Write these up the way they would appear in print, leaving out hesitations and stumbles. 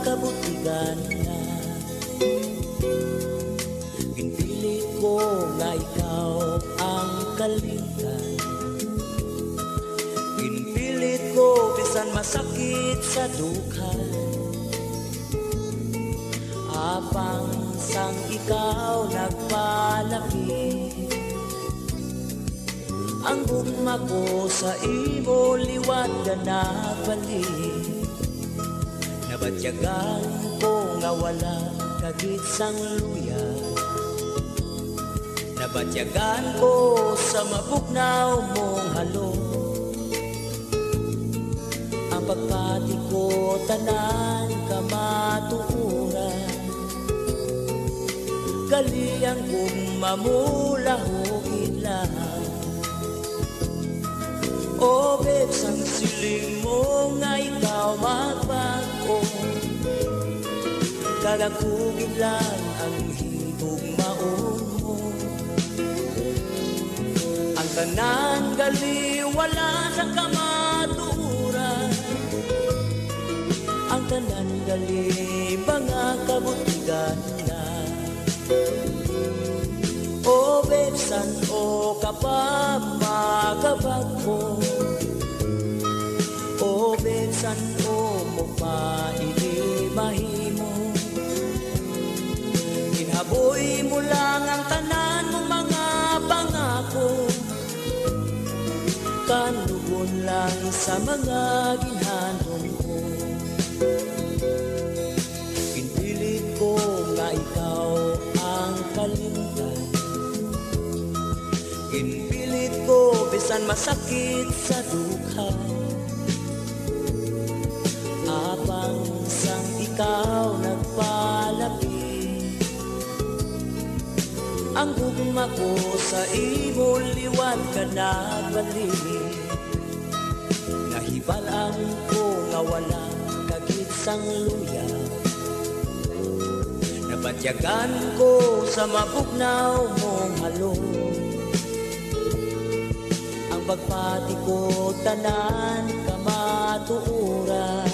kabutigan na. Pinili ko nga ikaw ang kalingan. Pinpilit ko bisan masakit sa dukha. Apang sang ikaw nagpalaki. Ang gugma ko sa imo liwat na nabalik. Nabatyagan ko nga wala kagit sang luya. Nabatyagan ko sa mabugnaw mong halo. Ang pagpati ko tanan kamatuuran. Kaliyang kong mamulahugin lang. O babes, ang siling mo nga ikaw magbago. Kagakugin lang ang higugmaon mo. Ang tanan gali wala sa kamaturan. Ang tanan gali mga kabutigan na. O besan o kapamagabag ko. O besan o mo pa inimahimo. Ginhaboy mo lang ang tanan mong mga pangako. Kanugon lang sa mga ginhanon ko. Pinpilit ko nga ikaw ang kalingan. Pinpilit ko bisan masakit sa dukha. Apang sang ikaw nagpalaki. Ang gugma ko sa imo liwat ka nagbalik. Nahibalaan ko nga wala kagit sang luya. Nabatyagan ko sa mabugnaw mong halo. Ang pagpati ko tanan kamatuuran.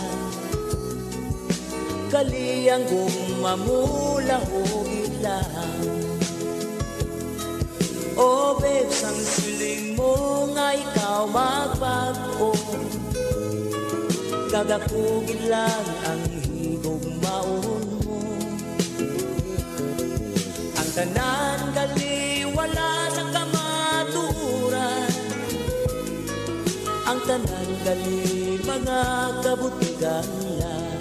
Kaliyang gumamulahugin lang. O babes, ang siling mo nga ikaw magbago. Gagakugin lang ang higugmaon mo. Ang tanan gali wala sa kamaturan. Ang tanan gali mga kabutigan lang.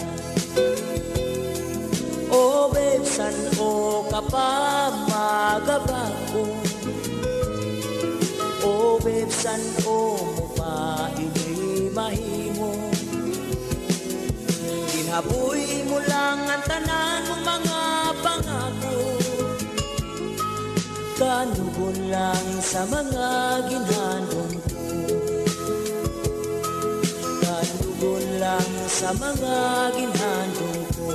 O besan o kapamagabag ko. O besan o mo pa inimahimo. Ginhaboy mo lang ang tanan mong mga pangako. Kanugon lang sa mga ginhanon ko. Kanugon lang sa mga ginhanon ko.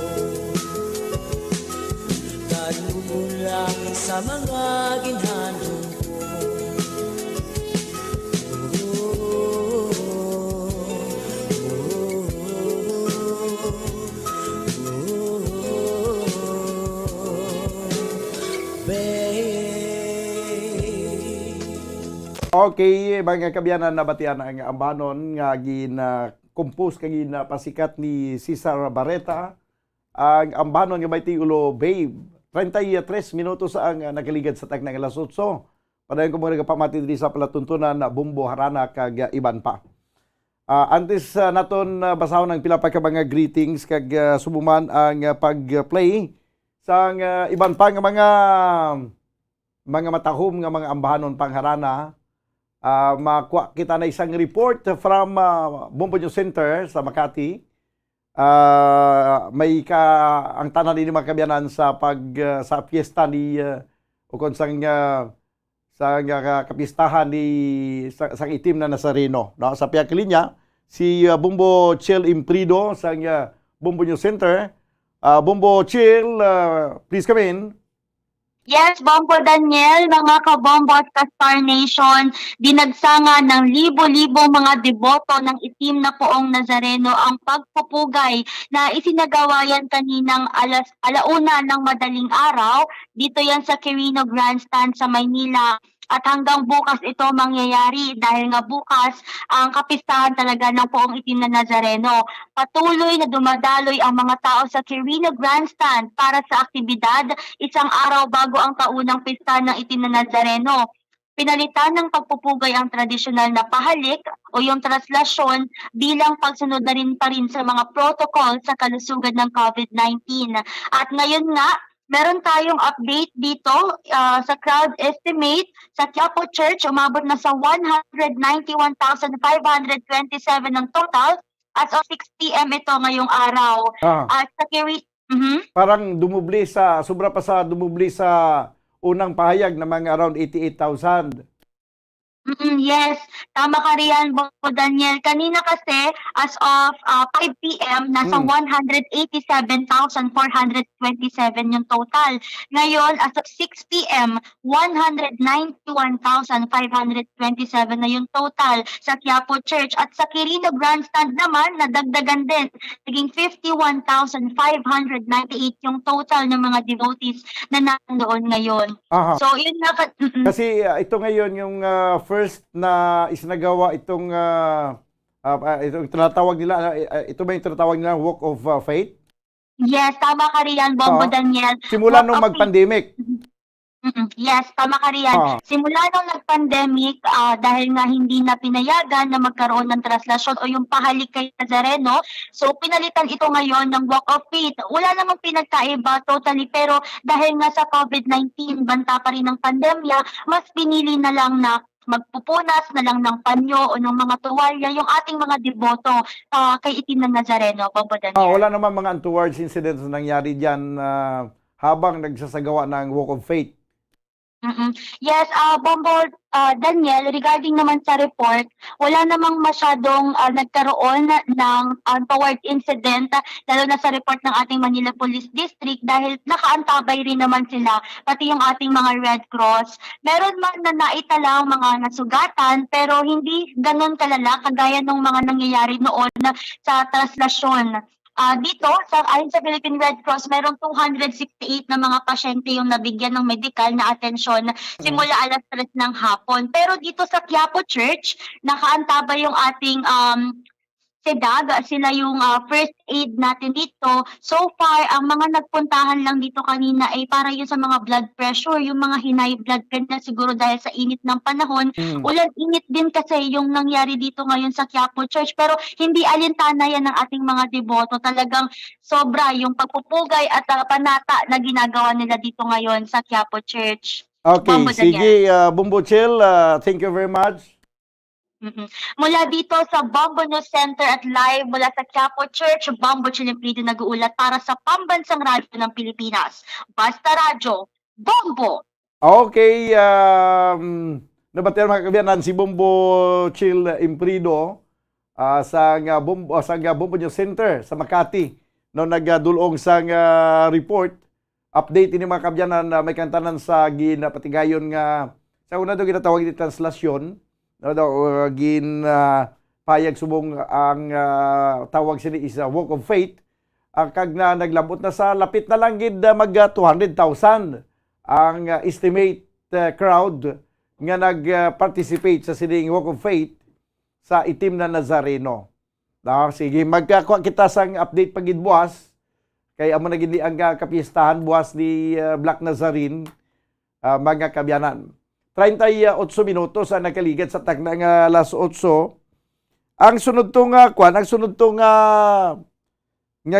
Kanugon lang sa mga ginhanon ko. Okay, mga kabiyanan, nabatian ang ambanon nga compose kag pasikat ni Cesar Barreta. Ang ambanon nga may tigulo Babe. 33 minutos ang nagaligad sa tagna alas 8. Padayon ko mga nagapamati diri sa palatuntunan na Bumbo Harana kag iban pa. Antes naton basahon ang pila pa ka mga greetings kag subuman ang pag-play sa iban pa nga mga matahom nga mga ambahanon pangharana. Makuha kita na isang report from Bumbo News Center sa Makati. May ang tanan ni mga kabiyanan sa sa fiesta ni o kung sa kapistahan ni sa itim na Nazareno, no? Sa pihak linya si Bumbo Chill Imprido sa Bumbo News Center. Bumbo Chill, please come in. Yes, Bombo Daniel, mga kabombo at ka-Star Nation, dinagsanga ng libo-libo mga deboto ng itim na poong Nazareno ang pagpupugay na isinagawa yan kaninang alauna ng madaling araw. Dito yan sa Quirino Grandstand sa Maynila. At hanggang bukas ito mangyayari dahil nga bukas ang kapistahan talaga ng poong itim na Nazareno. Patuloy na dumadaloy ang mga tao sa Quirino Grandstand para sa aktibidad isang araw bago ang kaunang pista ng itim na Nazareno. Pinalitan ng pagpupugay ang tradisyonal na pahalik o yung traslasyon bilang pagsunod na rin pa rin sa mga protocol sa kalusugan ng COVID-19. At ngayon nga, meron tayong update dito sa crowd estimate sa Quiapo Church, umabot na sa 191,527 ng total as of 6 p.m. ito ngayong araw. Ah, At sa parang sobra pa sa dumubli sa unang pahayag na mga around 88,000. Yes, tama ka riyan, Bobo Daniel. Kanina kasi, as of 5 p.m., nasa Mm. 187,427 yung total. Ngayon, as of 6 p.m., 191,527 na yung total sa Quiapo Church. At sa Quirino Grandstand naman, nadagdagan din. Naging 51,598 yung total ng mga devotees na nandoon ngayon. Aha. So, yun nga. Kasi ito ngayon yung first na isinagawa itong tinatawag nila, ito ba yung tinatawag nila Walk of Faith? Yes, tama ka riyan, Bombo Oo. Daniel. Simula Walk nung of mag-pandemic. Yes, tama ka riyan. Ah. Simula nung nag-pandemic, dahil nga hindi na pinayagan na magkaroon ng traslasyon o yung pahalik kay Nazareno, so pinalitan ito ngayon ng Walk of Faith. Wala namang pinagkaiba totally, pero dahil nga sa COVID-19, banta pa rin ng pandemya, mas pinili na lang na magpupunas na lang ng panyo o ng mga tuwalya yung ating mga deboto kay itim na Nazareno, Bombo Daniel. Wala naman mga untoward incidents na nangyari dyan habang nagsasagawa ng Walk of Faith. Yes, Bombo Daniel, regarding naman sa report, wala namang masyadong nagkaroon ng untoward incident, lalo na sa report ng ating Manila Police District dahil nakaantabay rin naman sila, pati yung ating mga Red Cross. Meron man na naitalang mga nasugatan, pero hindi ganun kalala kagaya ng mga nangyayari noon sa traslasyon. Dito, ayon sa Philippine Red Cross, merong 268 na mga pasyente yung nabigyan ng medical na atensyon simula alas 3 ng hapon. Pero dito sa Quiapo Church, nakaantabay yung ating SEDAG, sila yung first aid natin dito. So far, ang mga nagpuntahan lang dito kanina ay para yun sa mga blood pressure, yung mga high blood pressure siguro dahil sa init ng panahon. Ulan-init din kasi yung nangyari dito ngayon sa Quiapo Church, pero hindi alintana yan ng ating mga deboto. Talagang sobra yung pagpupugay at panata na ginagawa nila dito ngayon sa Quiapo Church. Okay, Bombo sige, Bumbo Chill, thank you very much. Mula dito sa Bombo News Center at live mula sa Quiapo Church, Bombo Chiliprido nag-uulat para sa Pambansang Radyo ng Pilipinas. Basta Radyo, Bombo! Okay, nabatiyan mga kabiyanan si Bumbo Chill Imprido sa Bumbo News Center sa Makati. No, nagdulong sa report, update ini mga kabyanan na may kantanan sa ginapatigayon nga sa una daw ginatawag ni translasyon. No, payag subong ang tawag sila is Walk of Faith. Kag na naglabot na sa lapit na lang gid mag 200,000 ang estimate crowd nga nag-participate sa sining Walk of Faith sa itim na Nazareno. Sige, magkakuha kita sang update pagid buwas. Kay amo na gid ang kapistahan buwas ni Black Nazarene, mga kabyanan. 38 minutos ang nakaligid sa tagna nga alas 8. Ang sunod tong ang sunod tong nga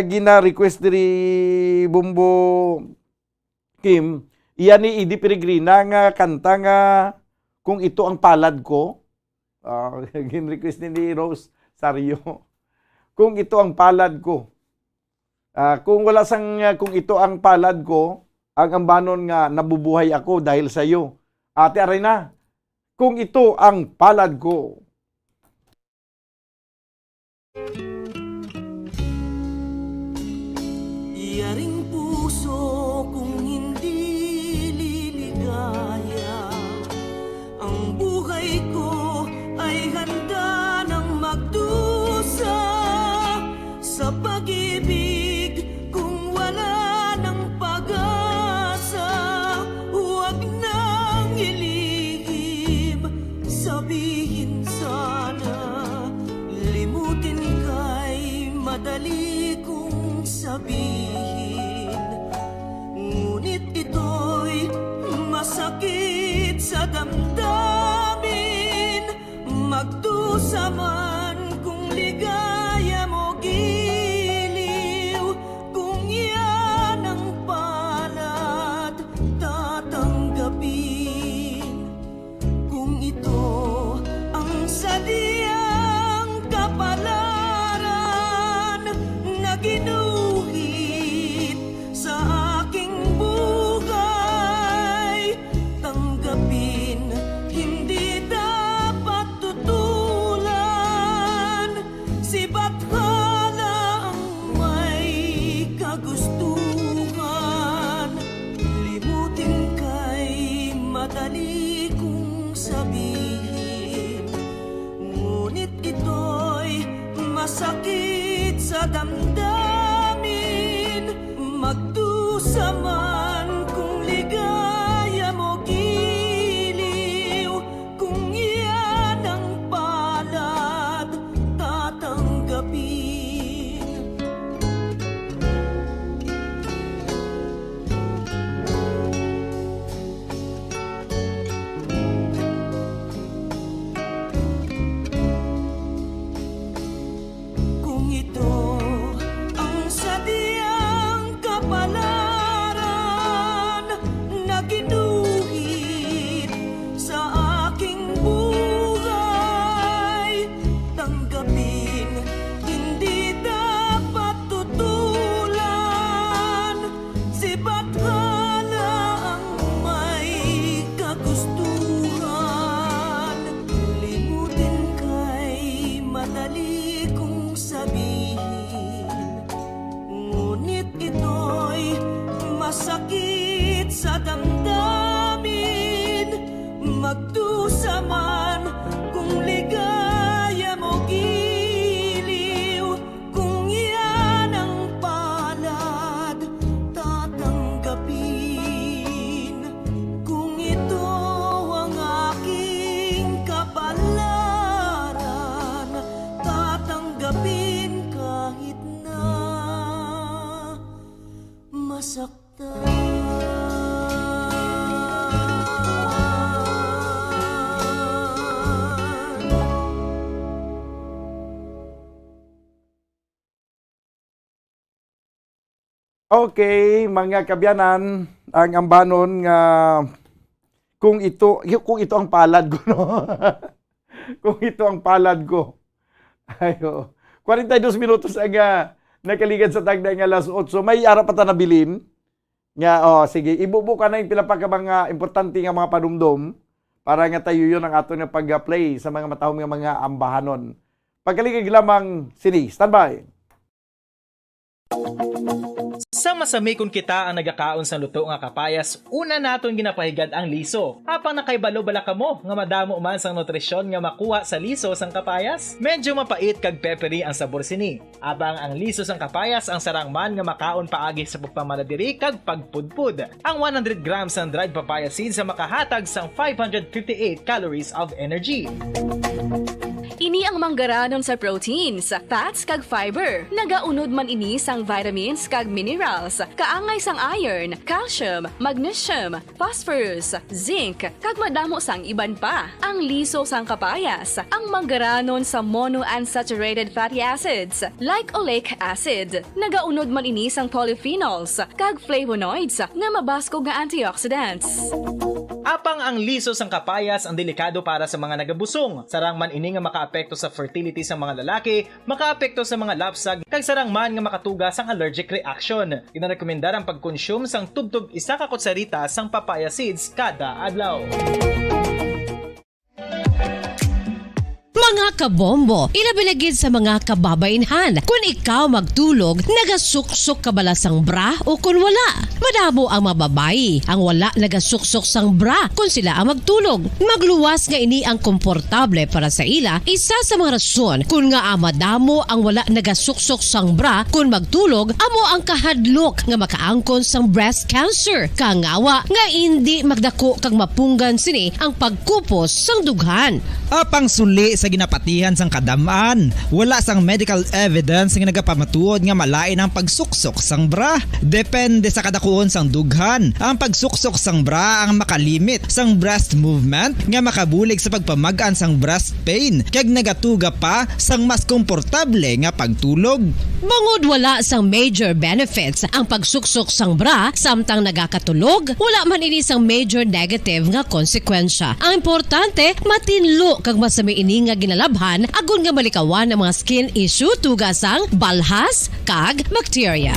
gina-request diri Bumbo Kim, iyan ni Idi Peregrina nga kanta nga Kung Ito Ang Palad Ko. Gin-request ni Rose Sario. Kung ito ang palad ko. Kung wala sang kung ito ang palad ko, ang ambanon nga nabubuhay ako dahil sa iyo. Ate Arena, kung ito ang palad ko. Yaring puso kung hindi sabihin, ngunit ito'y masakit sa damdamin. Magdusa man kung ligaya mo giliw, kung yan ang palad tatanggapin. Kung ito ang sadyang kapalaran na ginuhit sa aking buhay, tanggapin, hindi dapat tutulan. Si Bathala ang may kagustuhan, limutin kay madali kong sabihin, ngunit ito'y masakit sa damdamin. Magdusa man kung ligaya mo giliw, kung yan ang palad tatanggapin. Kung ito ang sadyang kapalaran na ginuhit sa aking buhay, tanggapin, hindi dapat tutulan. Si Bathala ang may kagustuhan, limutin kay madali kong sabihin, ngunit ito'y masakit sa damdamin. Magdusa man kung ligaya mo giliw, kung yan ang palad tatanggapin. Kung ito ang aking kapalaran, tatanggapin kahit na masaktan. Okay, mga kabyanan, ang ambanon nga kung ito ang palad ko, no? Kung ito ang palad ko. Ayo. 42 minutos ang nakaligad sa tagda nga alas 8. May ara pa ta nabilin. Nga, sige, ibubuka na yung pila pa ka mga importante nga mga panumdum para nga tayo yun ang ato nga pag-play sa mga matahong nga mga ambahanon. Pagkaligig lamang sini. Standby. Sa masamikon kita ang nagakaon sa luto nga kapayas, una naton ginapahigad ang liso. Apang nakaibalo bala kamo nga madamo man sang nutrisyon nga makuha sa liso sang kapayas. Medyo mapait kag peppery ang sabor sini. Abang ang liso sang kapayas ang sarang man nga makaon paagi sa pagpamaladiri kag pagpudpud. Ang 100 grams ng dried papaya seeds sa makahatag sang 558 calories of energy. Ini ang manggaranon sa proteins, fats kag fiber. Nagaunod man ini sang vitamins kag minerals, kaangay sang iron, calcium, magnesium, phosphorus, zinc, kag madamo sang iban pa. Ang liso sang kapayas, ang manggaranon sa monounsaturated fatty acids like oleic acid. Nagaunod man ini sang polyphenols kag flavonoids nga mabaskog nga antioxidants. Apang ang liso sang kapayas ang delikado para sa mga nagabusong. Sarang man ini nga makaapekto sa fertility sa mga lalaki, makaapekto sa mga lapsag, kag sarang man nga makatuga sang allergic reaction. Inarekomendar ang pagkonsume sang tubtub 1 ka kutsarita sang papaya seeds kada adlaw. Mga kabombo, ilabilagid sa mga kababainhan. Kung ikaw magtulog, nagasuksok ka bala sang bra o kung wala. Madamo ang mababayi ang wala nagasuksok sang bra kung sila ang magtulog. Magluwas nga ini ang komportable para sa ila. Isa sa mga rason kung nga madamo ang wala nagasuksok sang bra kung magtulog, amo ang kahadlok nga makaangkon sang breast cancer. Kangawa nga hindi magdako kag mapunggan sini ang pagkupos sang dughan. Apang suli sa ginapatihan sang kadamaan. Wala sang medical evidence nga nagapamatuod nga malain ang pagsuksok sang bra. Depende sa kadakuon sang dughan. Ang pagsuksok sang bra ang makalimit sang breast movement nga makabulig sa pagpamagaan sang breast pain kag nagatuga pa sang mas komportable nga pagtulog. Bangod wala sang major benefits ang pagsuksok sang bra samtang nagakatulog, wala man ini sang major negative nga konsekwensya. Ang importante, matinlo kag masami ini nga ginalabhan agon nga malikawan ang mga skin issue tugas sang balhas kag bacteria.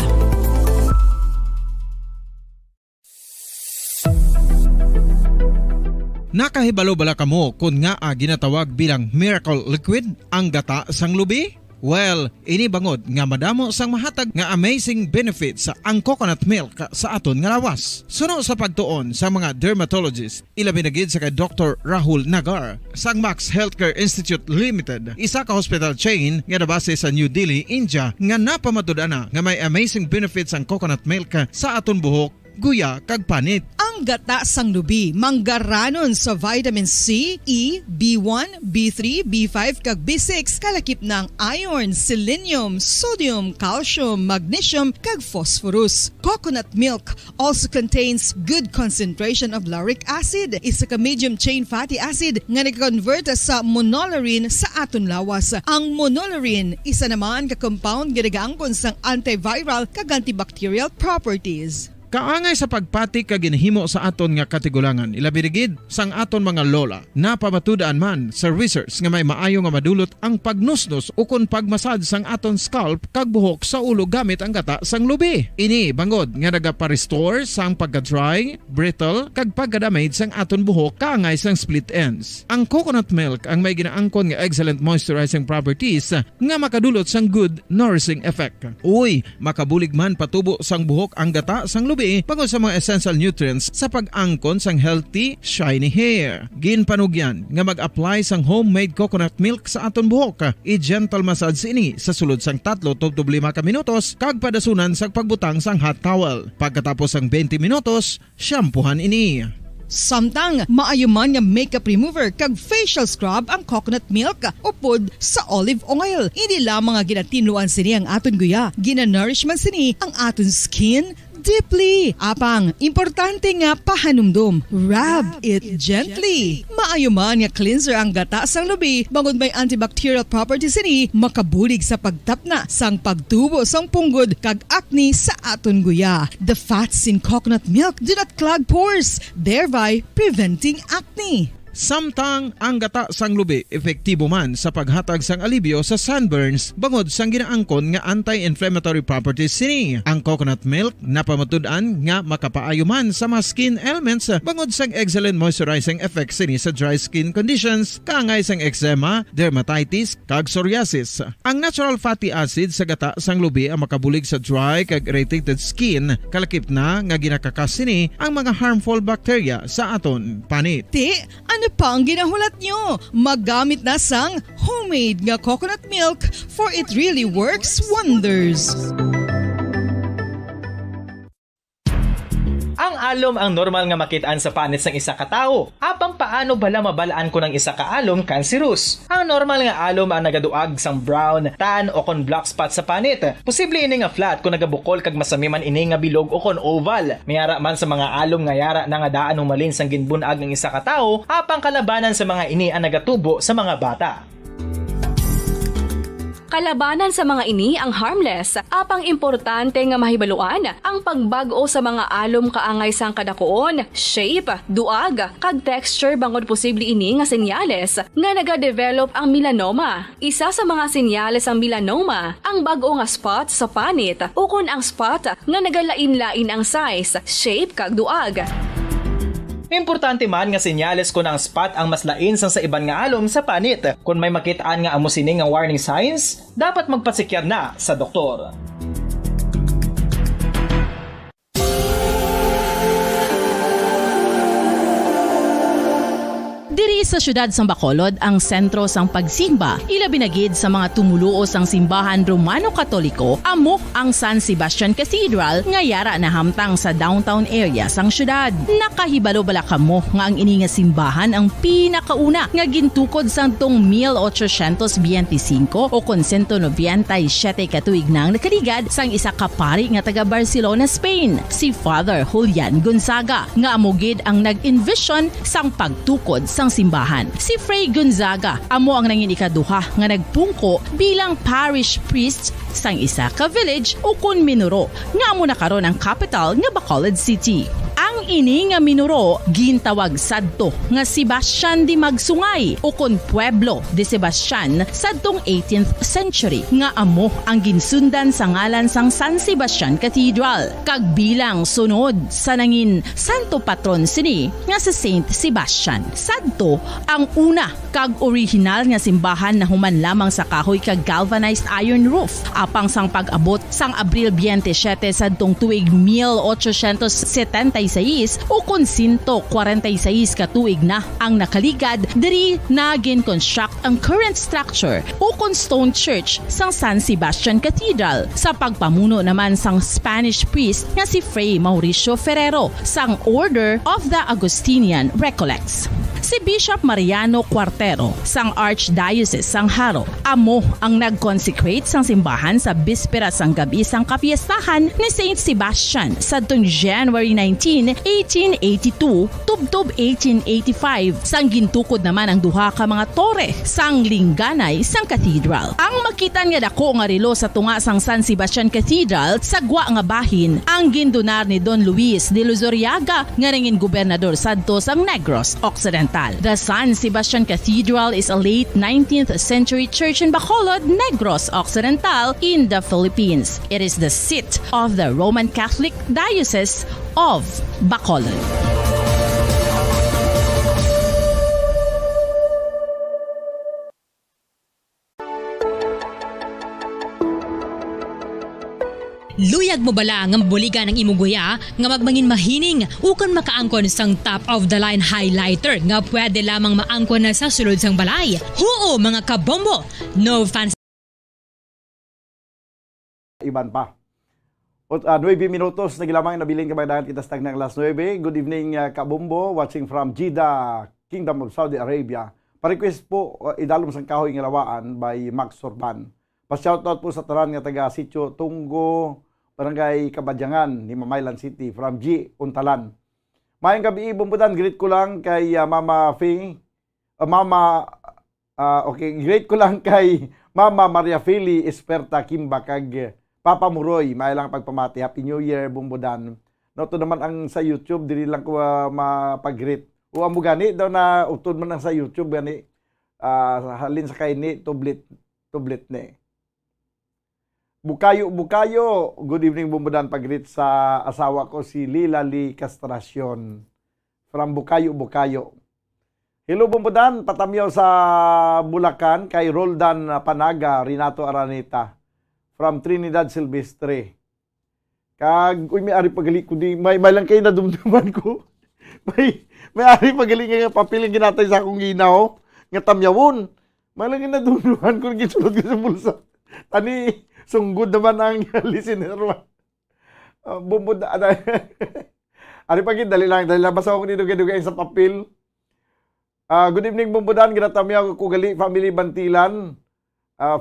Nakahibalo bala kamo kung nga ginatawag bilang miracle liquid ang gata sang lubi? Well, ini bangod nga madamo sang mahatag nga amazing benefits sa ang coconut milk sa aton nga lawas. Suno sa pagtuon sa mga dermatologist, ilabi na gid sa kay Dr. Rahul Nagar sang Max Healthcare Institute Limited, isa ka hospital chain nga nabase sa New Delhi, India, nga napamatud-ana nga may amazing benefits ang coconut milk sa aton buhok, guya kag panit. Ang gata sang lubi manggaranon sa vitamin C, E, B1, B3, B5 kag B6 kalakip ng iron, selenium, sodium, calcium, magnesium kag phosphorus. Coconut milk also contains good concentration of lauric acid, isa ka medium chain fatty acid nga nag-convert sa monolarin sa aton lawas. Ang monolarin isa naman ka compound nga nagaangkon sang antiviral kag antibacterial properties. Kaangay sa pagpati kag ginhimo sa aton nga katigulangan, ilabirigid sang aton mga lola, napamatudan man sa research nga may maayo nga madulot ang pagnusnos o kon pagmasad sang aton scalp kag buhok sa ulo gamit ang gata sang lubi. Ini bangod nga nagapa-restore sang pagka-dry, brittle kag pagka-damage sang aton buhok kaangay sang split ends. Ang coconut milk ang may ginaangkon nga excellent moisturizing properties nga makadulot sang good nourishing effect. Uy, makabulig man patubo sang buhok ang gata sang lubi bangod sa mga essential nutrients sa pag-angkon sang healthy, shiny hair. Ginpanugyan nga mag-apply sang homemade coconut milk sa aton buhok. I-gentle massage ini sa sulod sang 3 to 5 ka minutos kag padasunan sang pagbutang sang hot towel. Pagkatapos sang 20 minutos, shampoohan ini. Samtang maayuman nga makeup remover kag facial scrub ang coconut milk upod sa olive oil. Hindi lamang nga ginatinuan sini ang aton guya, ginanourish man sini ang aton skin deeply. Apang, importante nga pahanumdum. Rub it gently. Maayuman nga cleanser ang gata sang lubi, bangod may antibacterial properties ini, makabulig sa pagtapna sang pagtubo sang punggod kag acne sa aton guya. The fats in coconut milk do not clog pores, thereby preventing acne. Samtang ang gata sang lubi epektibo man sa paghatag sang alibyo sa sunburns bangod sang ginaangkon nga anti-inflammatory properties sini. Ang coconut milk napamatud-an nga makapaayo man sa mga skin ailments bangod sang excellent moisturizing effect sini sa dry skin conditions kaangay sang eczema, dermatitis kag psoriasis. Ang natural fatty acid sa gata sang lubi ang makabulig sa dry kag irritated skin, kalakip na nga ginakakas sini ang mga harmful bacteria sa aton panit. Ano pa ang ginahulat nyo? Maggamit na sang homemade nga coconut milk for it really works wonders. Ang alom ang normal nga makitaan sa panit sang isa ka tawo. Apang paano bala mabalaan ko ng isa ka alom cancerous? Ang normal nga alom ang nagaduag sang brown, tan o kon black spot sa panit. Posible ini nga flat kung nagabukol kag masami man ini nga bilog o kon oval. Mayara man sa mga alom nga yara na nga daan humalin sang ginbunag ng isa ka tawo, apang kalabanan sa mga ini ang nagatubo sa mga bata. Kalabanan sa mga ini ang harmless, apang importante nga mahibaluan ang pagbago sa mga alom kaangay sang kadakuon, shape, duag, kag texture bangod posible ini nga senyales nga nagadevelop ang melanoma. Isa sa mga senyales ang melanoma, ang bag-o nga spot sa panit o kun ang spot nga nagalain-lain ang size, shape, kag duag. Importante man nga senyales kung ang spot ang mas lain sang sa iban nga alom sa panit. Kung may makitaan nga amo sini nga warning signs, dapat magpasikyar na sa doktor. Diri sa Sa syudad sang Bacolod ang sentro sang pagsimba, ilabi na gid sa mga tumuluo sang simbahan Romano-Katoliko amo ang San Sebastian Cathedral nga yara na hamtang sa downtown area sang syudad. Nakahibalo bala kamo nga ang ini nga simbahan ang pinakauna nga gintukod sang tong 1825 o 197 katuig nang nakaligad sang isa ka pari nga taga Barcelona, Spain, si Father Julian Gonzaga nga amogid ang nag-envision sang pagtukod sang simbahan. Si Fray Gonzaga amo ang nangin ikaduha nga nagpungko bilang parish priest sang isa ka village o kun minuro nga amo na karon ang capital nga Bacolod City. Ang ini nga minuro gintawag sadto nga Sebastian de Magsungay o kon Pueblo de Sebastian sadtong 18th century nga amo ang ginsundan sa ngalan sang San Sebastian Cathedral kag bilang sunod sa nangin santo patron sini nga si Saint Sebastian. Sadto ang una kag original nga simbahan na human lamang sa kahoy kag galvanized iron roof apang sang pag-abot sang Abril 27 sadtong tuig 1876 o kun 146 katuig na ang nakaligad diri na gin-construct ang current structure o kun stone church sang San Sebastian Cathedral sa pagpamuno naman sang Spanish priest nga si Fray Mauricio Ferrero sang Order of the Augustinian Recollects. Si Bishop Mariano Cuartero sang Archdiocese sang Haro amo ang nag-consecrate sang simbahan sa bispera sang gabi sang kapiestahan ni Saint Sebastian sadtong January 19, 1882 tubtob 1885 sang gintukod naman ang duha ka mga tore sang lingganay sang cathedral. Ang makitan nga dako nga relo sa tunga sang San Sebastian Cathedral sa gwa nga bahin ang gindonar ni Don Luis de Luzuriaga nga nangin gobernador sadto sang Negros Occidental. The San Sebastian Cathedral is a late 19th century church in Bacolod, Negros Occidental in the Philippines. It is the seat of the Roman Catholic Diocese of Bacolod. Luyag mo bala nga mabuligan ang imong guya nga magmangin mahining ukan makaangkon sang top of the line highlighter nga pwede lamang maangkon na sa sulod sang balay. Huo mga kabombo, no fans. Iban pa. 9 minutos nagilamang nabiling kabaydahan kita sa tagnang alas 9. Good evening kabombo, watching from Jeddah, Kingdom of Saudi Arabia. Pa-request po idalom sang kahoy nga lawaan by Max Sorban. Pa-shoutout po sa taran nga taga Sitio Tunggo, Barangay Kabadyangan, ni Mamaylan City, from G. Untalan. Mayang gabi, bumbudan, greet ko lang kay Mama Faye, greet ko lang kay Mama Maria Feli Esperta Kimba kag Papa Muroy, may lang pagpamati. Happy New Year, bumbudan. Noto naman ang sa YouTube, dili lang ko mapag-greet. O amo gani, daw na utod man lang sa YouTube, gani, halin sa kay ni, tublit ni. Bukayo, good evening bumbudan, pag-greet sa asawa ko si Lila Lee Castracion from Bukayo. Hello bumbudan, patamyaw sa Bulacan kay Roldan Panaga, Renato Araneta from Trinidad Silvestre. Kag may ari pagali ko di may lang kay nadumduman ko. may ari pagali nga papiling ginatay sa akong ginaw nga tamyawon. May lang nadumduman ko gisulod ko sa bulsa. Tani sunggod naman ang listener. Bumbod ari pagid dali lang basa ko ni dugay-dugay sa papel. Good evening bumbudan, ginatamyaw ko gali family Bantilan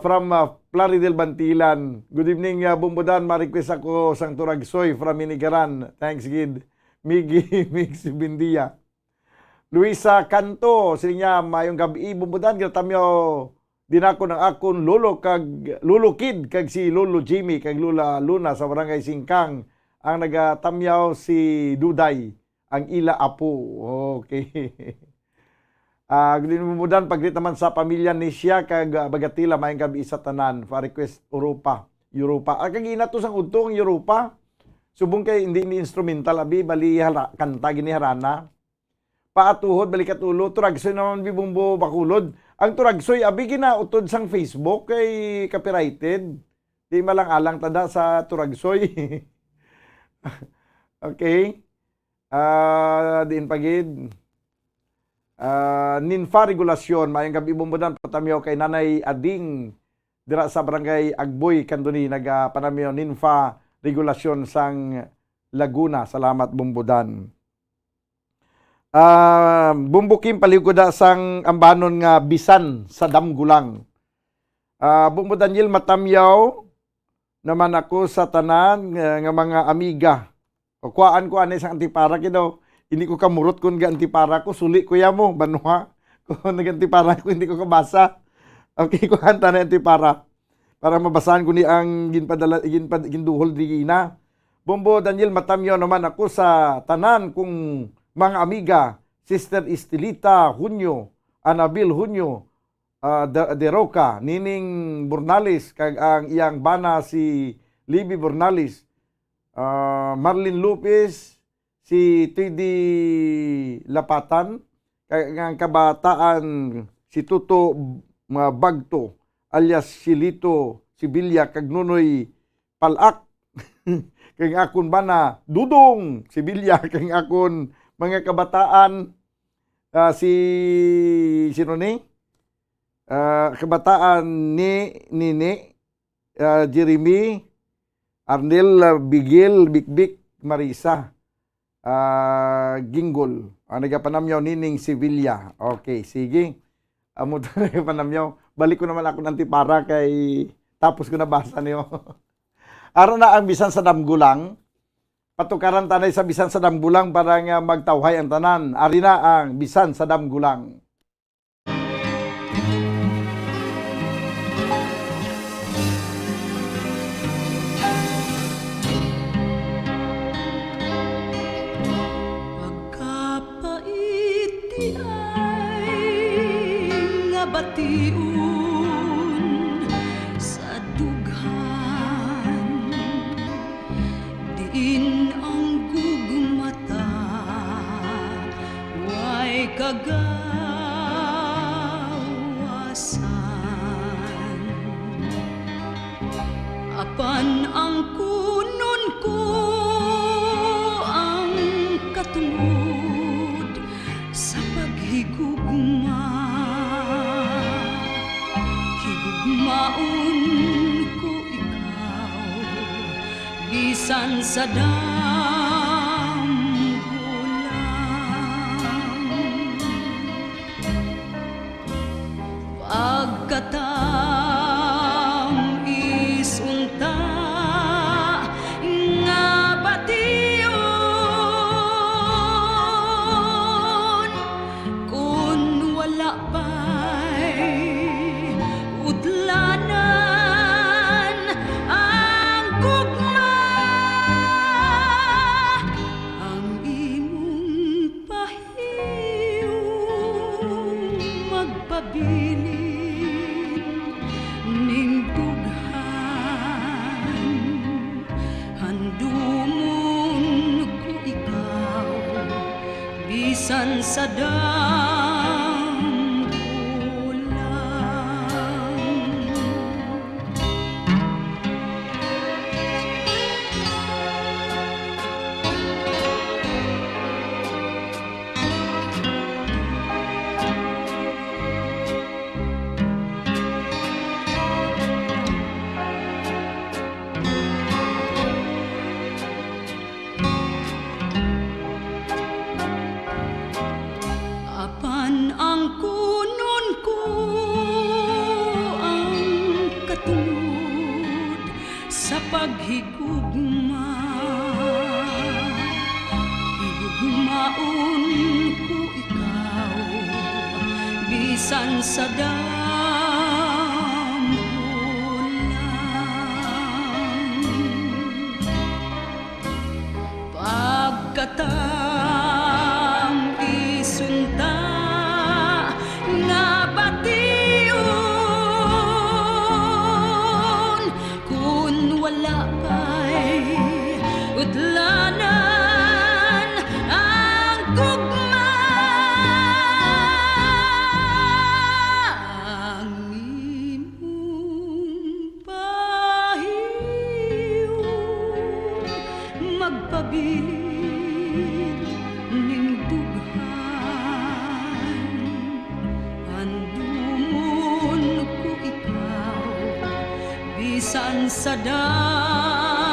from Plaridel Bantilan. Good evening bumbudan, ma-request ako sang Turagsoy from Minigaran. Thanks gid. Migi Mix Bindia. Luisa Canto, sinya mayong gabi bumbudan, ginatamyaw din ako ng akon lolo kid kag si Lolo Jimmy kag Lula Luna sa Barangay Singkang ang nagatamyaw si Duday ang ila apo. Okay. Gudin paglit naman sa pamilya ni siya kag Bagatila mayang gabi sa tanan for request Europa. Kag ina to sang udtong Europa. Subong kay hindi ni instrumental abi bali kanta gini harana. Paatuhod balikat ulo turagsoy naman bibumbo Bacolod. Ang turagsoy abi ginautod sang Facebook kay copyrighted. Di malang-alang tada sa turagsoy. Okay. Diin pagid. Ninfa regulasyon, mayang gabi bumbudan patamyo kay Nanay Ading dira sa barangay Agboy Kanduni nagapanamyo ninfa regulasyon sang Laguna. Salamat bumbudan. Bumbukim paliguda sang ambanon nga bisan sa damgulang. Bumbudan yil matamyaw naman ako sa tanan nga mga amiga. O kuaan ko anay sang antipara kidaw. Hindi ko kamurot kung antipara ko, suli kuya mo, banwa. Kung nag-antipara ko, hindi ko kabasa. Okay, kuhaan ta na antipara. Para mabasahan ko ni ang ginduhol di ina. Bombo Daniel Matamyo naman ako sa tanan kung mga amiga, Sister Estelita Hunyo, Anabil Hunyo, De Roca, Nining Bornales, kag ang iyang bana si Libby Bornales, Marlene Lopez, si Tidi Lapatan, ang kabataan si Tuto Bagto, alias si Lito Sibilya, kag Nunoy Palak, kag akon bana Dudong Sibilya, kag akon mga kabataan si sino ni? Kabataan ni Nini, Jeremy, Arnel Bigil, Bikbik, Marisa, Ginggol. Nagapanamyaw Nining Sevilla. Okay, sige. Amo nagapanamyaw. Balik ko naman ako ng tipara kay tapos ko nabasa niyo. Ara na ang bisan sa damgulang. Patukaran tanay sa bisan sa damgulang para nga magtawhay ang tanan. Ari na ang bisan sa damgulang. Batiun sa dughan, diin ang gugmata, way kagawasan. Apan ang kunon ko ang katungod sa paghigugma. Maun ko ikaw, bisan sa damgulang. Pagkatam isunta nga bation, kun wala pa'y udlanan ang gugma, ang imong pahiyong magpabilin ning dughan. Handumon ko ikaw, bisan sa apan ang kunon ko ang katungod sa paghigugma. Higugmaon ko ikaw, bisan sa damgulang. Pagkatam isunta nga bation, kun wala pa'y udlanan ang gugma, ang imong pahiyong magpabilin ning dughan. bisan sa dampulang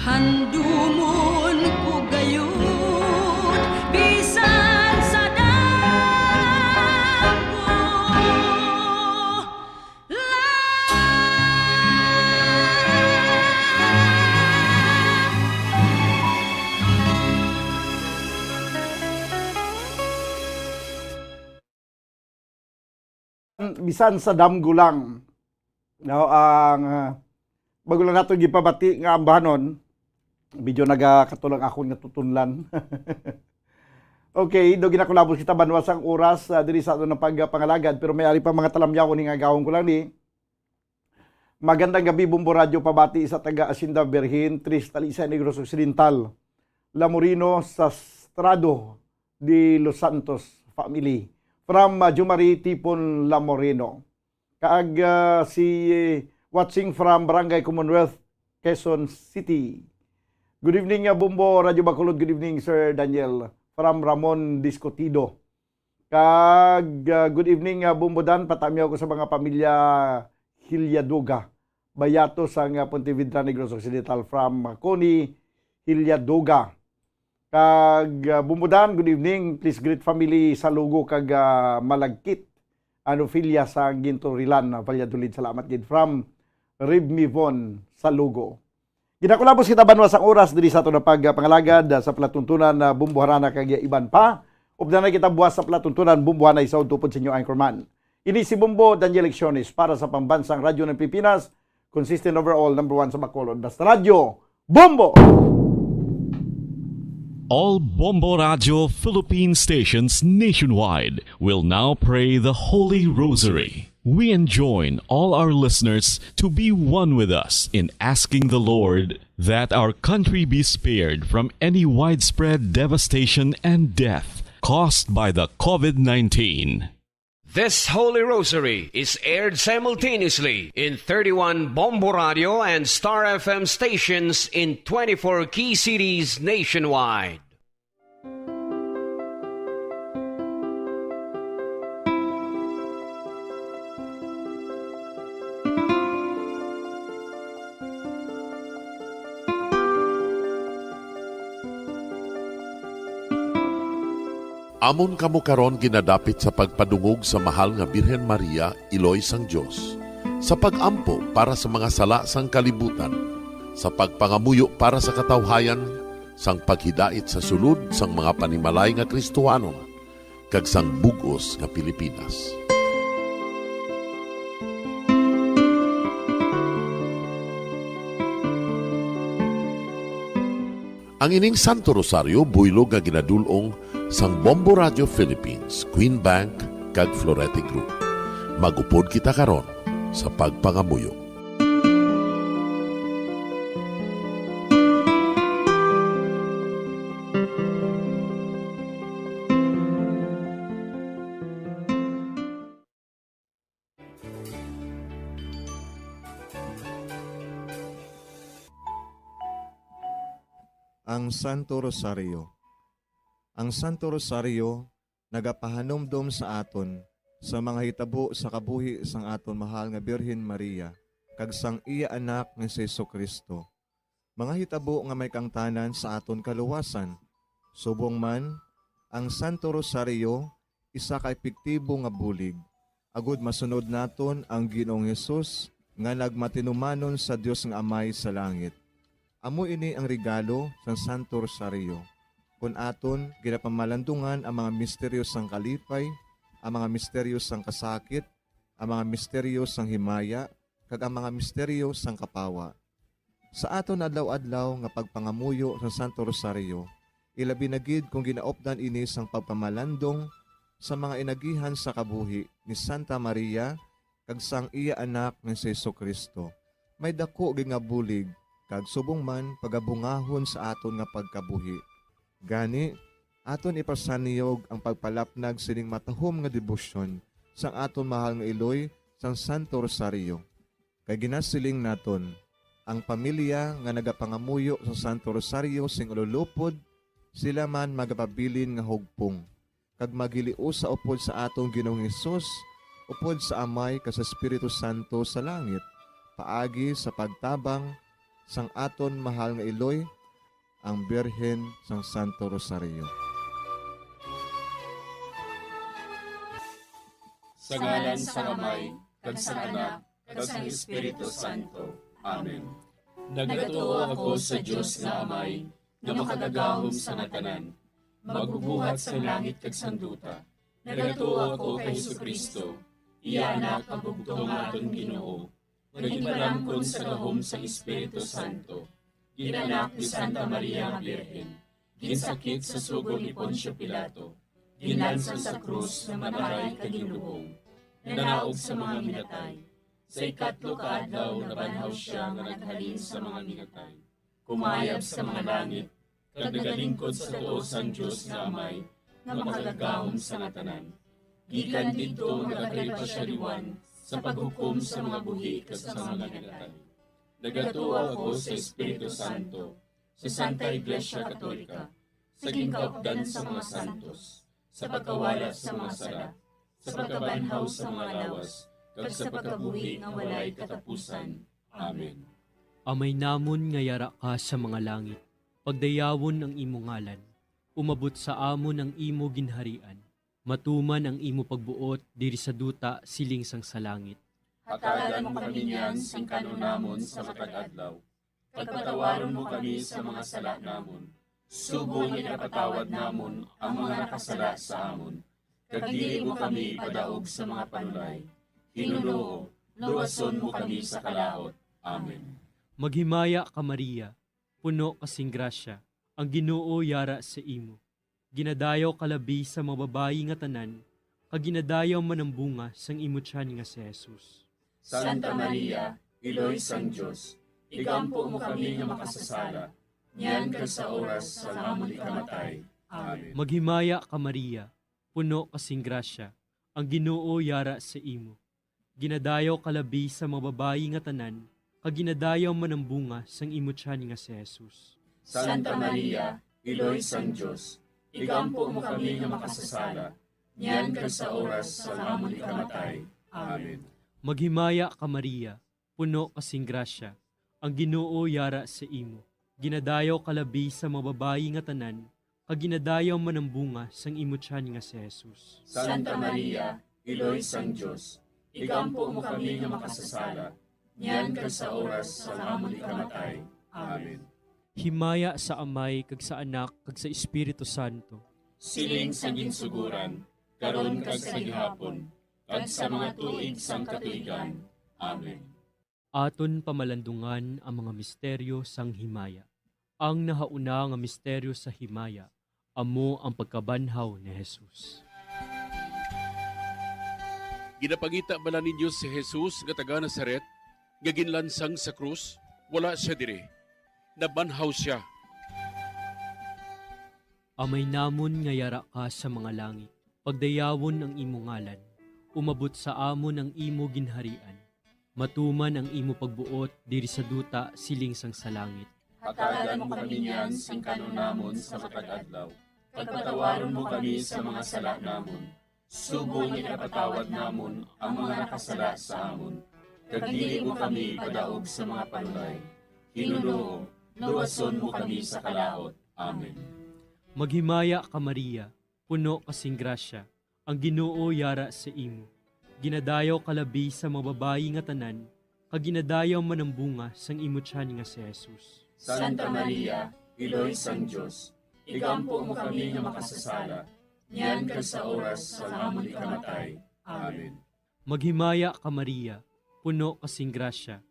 handumon ko gayon bisan sa bisan sa damgulang. No, ang bago lang nato gipabati nga ambanon, medyo nagakatulang ako nga tutunlan. Okay, do ginakulabos kita banwas ang oras diri sa ato ng pagpangalagad, pero may ari pa mga talamyaw ni nga gawon ko lang ni. Magandang gabi, Bumbo Radio, pabati sa taga Asinda Berhin, Tris Talisa, Negros Occidental, Lamorino, Sastrado de Los Santos family. From Jumari, Tipon, Lamorino. Kaag si watching from Barangay Commonwealth, Quezon City. Good evening, Bumbo Radio Bacolod. Good evening, Sir Daniel. From Ramon Discotido. Kaag good evening, Bumbo Dan. Patamiyaw ko sa mga pamilya Hilyadoga. Bayato sa Pontevedra, Negros Occidental. From Connie Hilyadoga. Kag Bumbudan, good evening. Please greet family sa Lugo kag Malagkit. Filia sa Ginturilan, Valladolid. Salamat gid from Ribmivon sa Lugo. Ginakulabos kita banwas ang oras diri sa ato na pagpangalagad sa platuntunan na Bumbuharana kag iban pa. Updan na kita buwas sa platuntunan Bumbuhanay sa tupod sa inyo anchorman. Ini si Bumbo Daniel Lecciones para sa pambansang radyo ng Pilipinas, consistent overall #1 sa Bacolod. Basta radyo, Bumbo! All Bombo Radio Philippine stations nationwide will now pray the Holy Rosary. We enjoin all our listeners to be one with us in asking the Lord that our country be spared from any widespread devastation and death caused by the COVID-19. This Holy Rosary is aired simultaneously in 31 Bombo Radio and Star FM stations in 24 key cities nationwide. Amon kamo karon ginadapit sa pagpadungog sa mahal nga Birhen Maria, Iloy sang Dios, sa pagampo para sa mga sala sang kalibutan, sa pagpangamuyo para sa katawhayan, sang paghidait sa sulod sang mga panimalay nga Kristohanon, kag sang bugos nga Pilipinas. Ang ining Santo Rosario buylog nga ginadulong sang Bombo Radio Philippines, Queen Bank, kag Florete Group. Magupod kita karon sa pagpangamuyo. Ang Santo Rosario. Ang Santo Rosario nagapahanumdom sa aton sa mga hitabo sa kabuhi sang aton mahal nga Birhen Maria kag sang iya anak nga si Jesucristo. Mga hitabo nga may kangtanan sa aton kaluwasan. Subong man, ang Santo Rosario isa ka epektibo nga bulig. Agud masunod naton ang Ginoong Hesus nga nagmatinumanon sa Dios nga Amay sa langit. Amo ini ang regalo sang Santo Rosario. Kung aton ginapamalandungan ang mga misteryo sang kalipay, ang mga misteryo sang kasakit, ang mga misteryo sang himaya, kag ang mga misteryo sang kapawa. Sa aton adlaw-adlaw nga pagpangamuyo sang Santo Rosario, ilabi na gid kung ginaopdan ini sang pagpamalandong sa mga inagihan sa kabuhi ni Santa Maria kag sang iya anak nga si Jesucristo. May dako gid nga bulig kag subong man pagabungahon sa aton nga pagkabuhi. Gani, aton ipasaniyog ang pagpalapnag sining matahom nga debosyon sang aton mahal nga Iloy sang Santo Rosario. Kay ginasiling naton, ang pamilya nga nagapangamuyo sa Santo Rosario sing ululupod, sila man magapabilin nga hugpong. Kag magiliu sa upod sa atong Ginoong Hesus upod sa Amay kas Espiritu Santo sa langit, paagi sa pagtabang sang aton mahal nga Iloy, ang Birhen sang Santo Rosario. Sa ngalan sa Amay, kag sa Anak, kag sa Espiritu Santo. Amen. Nagatuo ako sa Diyos nga Amay, nga makadagahom sa natanan, magbubuhat sa langit kag sanduta. Nagatuo ako kay Jesucristo, iya anak ang bugtong aton Ginoo, nagimbalangkon sa gahom sa Espiritu Santo, ginanak ni Santa Maria nga Birhen, ginsakit sa sugod ni Poncio Pilato, ginlansang sa krus na mataray kaginuong, nanaog sa mga minatay. Sa ikatlo ka adlaw nabanhaw siya nga naghalin sa mga minatay. Kumayab sa mga langit, kag nagalingkod sa tuo sang Dios nga Amay, nga makagagahom sa natanan. Gikan didto nagakalipa siya liwan sa paghukom sa mga buhi kas sa mga minatay. Nagatuo ako sa Espiritu Santo, sa Santa Iglesia Katolika, sa gingkaupdan sa mga santos, sa pagkawala sa mga sala, sa pagkabanhaw sa mga lawas, kag sa pagkabuhi nga walay katapusan. Amen. Amay namon nga yara ka sa mga langit, pagdayawon ang imo ngalan, umabot sa amon ang imo ginharian, matuman ang imo pagbuot diri sa duta siling sang sa langit. Hatagan mo kami niyan sing kanon namon sa matag adlaw. Pagpatawaron mo kami sa mga sala namon. Subong ipatawad namon ang mga nakasala sa amon. Kag dili mo kami padaog sa mga panulay. Hinunoo, luwason mo kami sa kalaot. Amen. Maghimaya ka Maria, puno kasing grasya, ang Ginoo yara sa imo. Ginadayaw kalabi sa mga babayi nga tanan, kag ginadayaw man ang bunga sang imo tiyan nga si Jesus. Santa Maria, Iloy sang Dios, igampo mo kami nga makasasala, niyan ka sa oras sa amon ikamatay. Amen. Maghimaya ka Maria, puno kasing grasya, ang Ginoo yara sa imo. Ginadayaw kalabi sa mga babayi nga tanan, kag ginadayaw man ang bunga sang imo tiyan nga si Jesus. Santa Maria, Iloy sang Dios, igampo mo kami nga makasasala, niyan ka sa oras sa amon ikamatay. Amen. Maghimaya ka Maria, puno kasing grasya, ang Ginoo yara sa imo. Ginadayaw kalabi sa mga babayi nga tanan, kag ginadayaw man ang bunga sang imo tiyan nga si Jesus. Santa Maria, Iloy sang Dios, igampo mo kami nga makasasala, niyan ka sa oras sa amon ikamatay. Amen. Himaya sa Amay, kag sa Anak, kag sa Espiritu Santo. Siling sa ginsuguran, karon kag sa gihapon, kag sa mga tuig sang katuigan. Amen. Aton pamalandungan ang mga misteryo sang himaya. Ang nahauna nga misteryo sa himaya, amo ang pagkabanhaw ni Jesus. Ginapangita bala ninyo si Jesus nga taga Nazaret, nga ginlansang sa krus, wala siya dire. Nabanhaw siya. Amay namon nga yara ka sa mga langit, pagdayawon ang imo ngalan, umabot sa amon ang imo ginharian, matuman ang imo pagbuot diri sa duta siling sang sa langit. Hatagan mo kami niyan sing kanon namon sa matag adlaw. Pagpatawaron mo kami sa mga sala namon. Subong ipatawad namon ang mga nakasala sa amon. Kag dili mo kami padaog sa mga panulay. Hinunoo, luwason mo kami sa kalaot. Amen. Maghimaya ka Maria, puno kasing grasya, ang Ginoo yara sa imo. Ginadayaw kalabi sa mga babayi nga tanan, kag ginadayaw man ang bunga sang imo tiyan nga si Jesus. Santa Maria, Iloy sang Dios, igampo mo kami nga makasasala, niyan ka sa oras sa amon ikamatay. Amen. Maghimaya ka Maria, puno kasing grasya,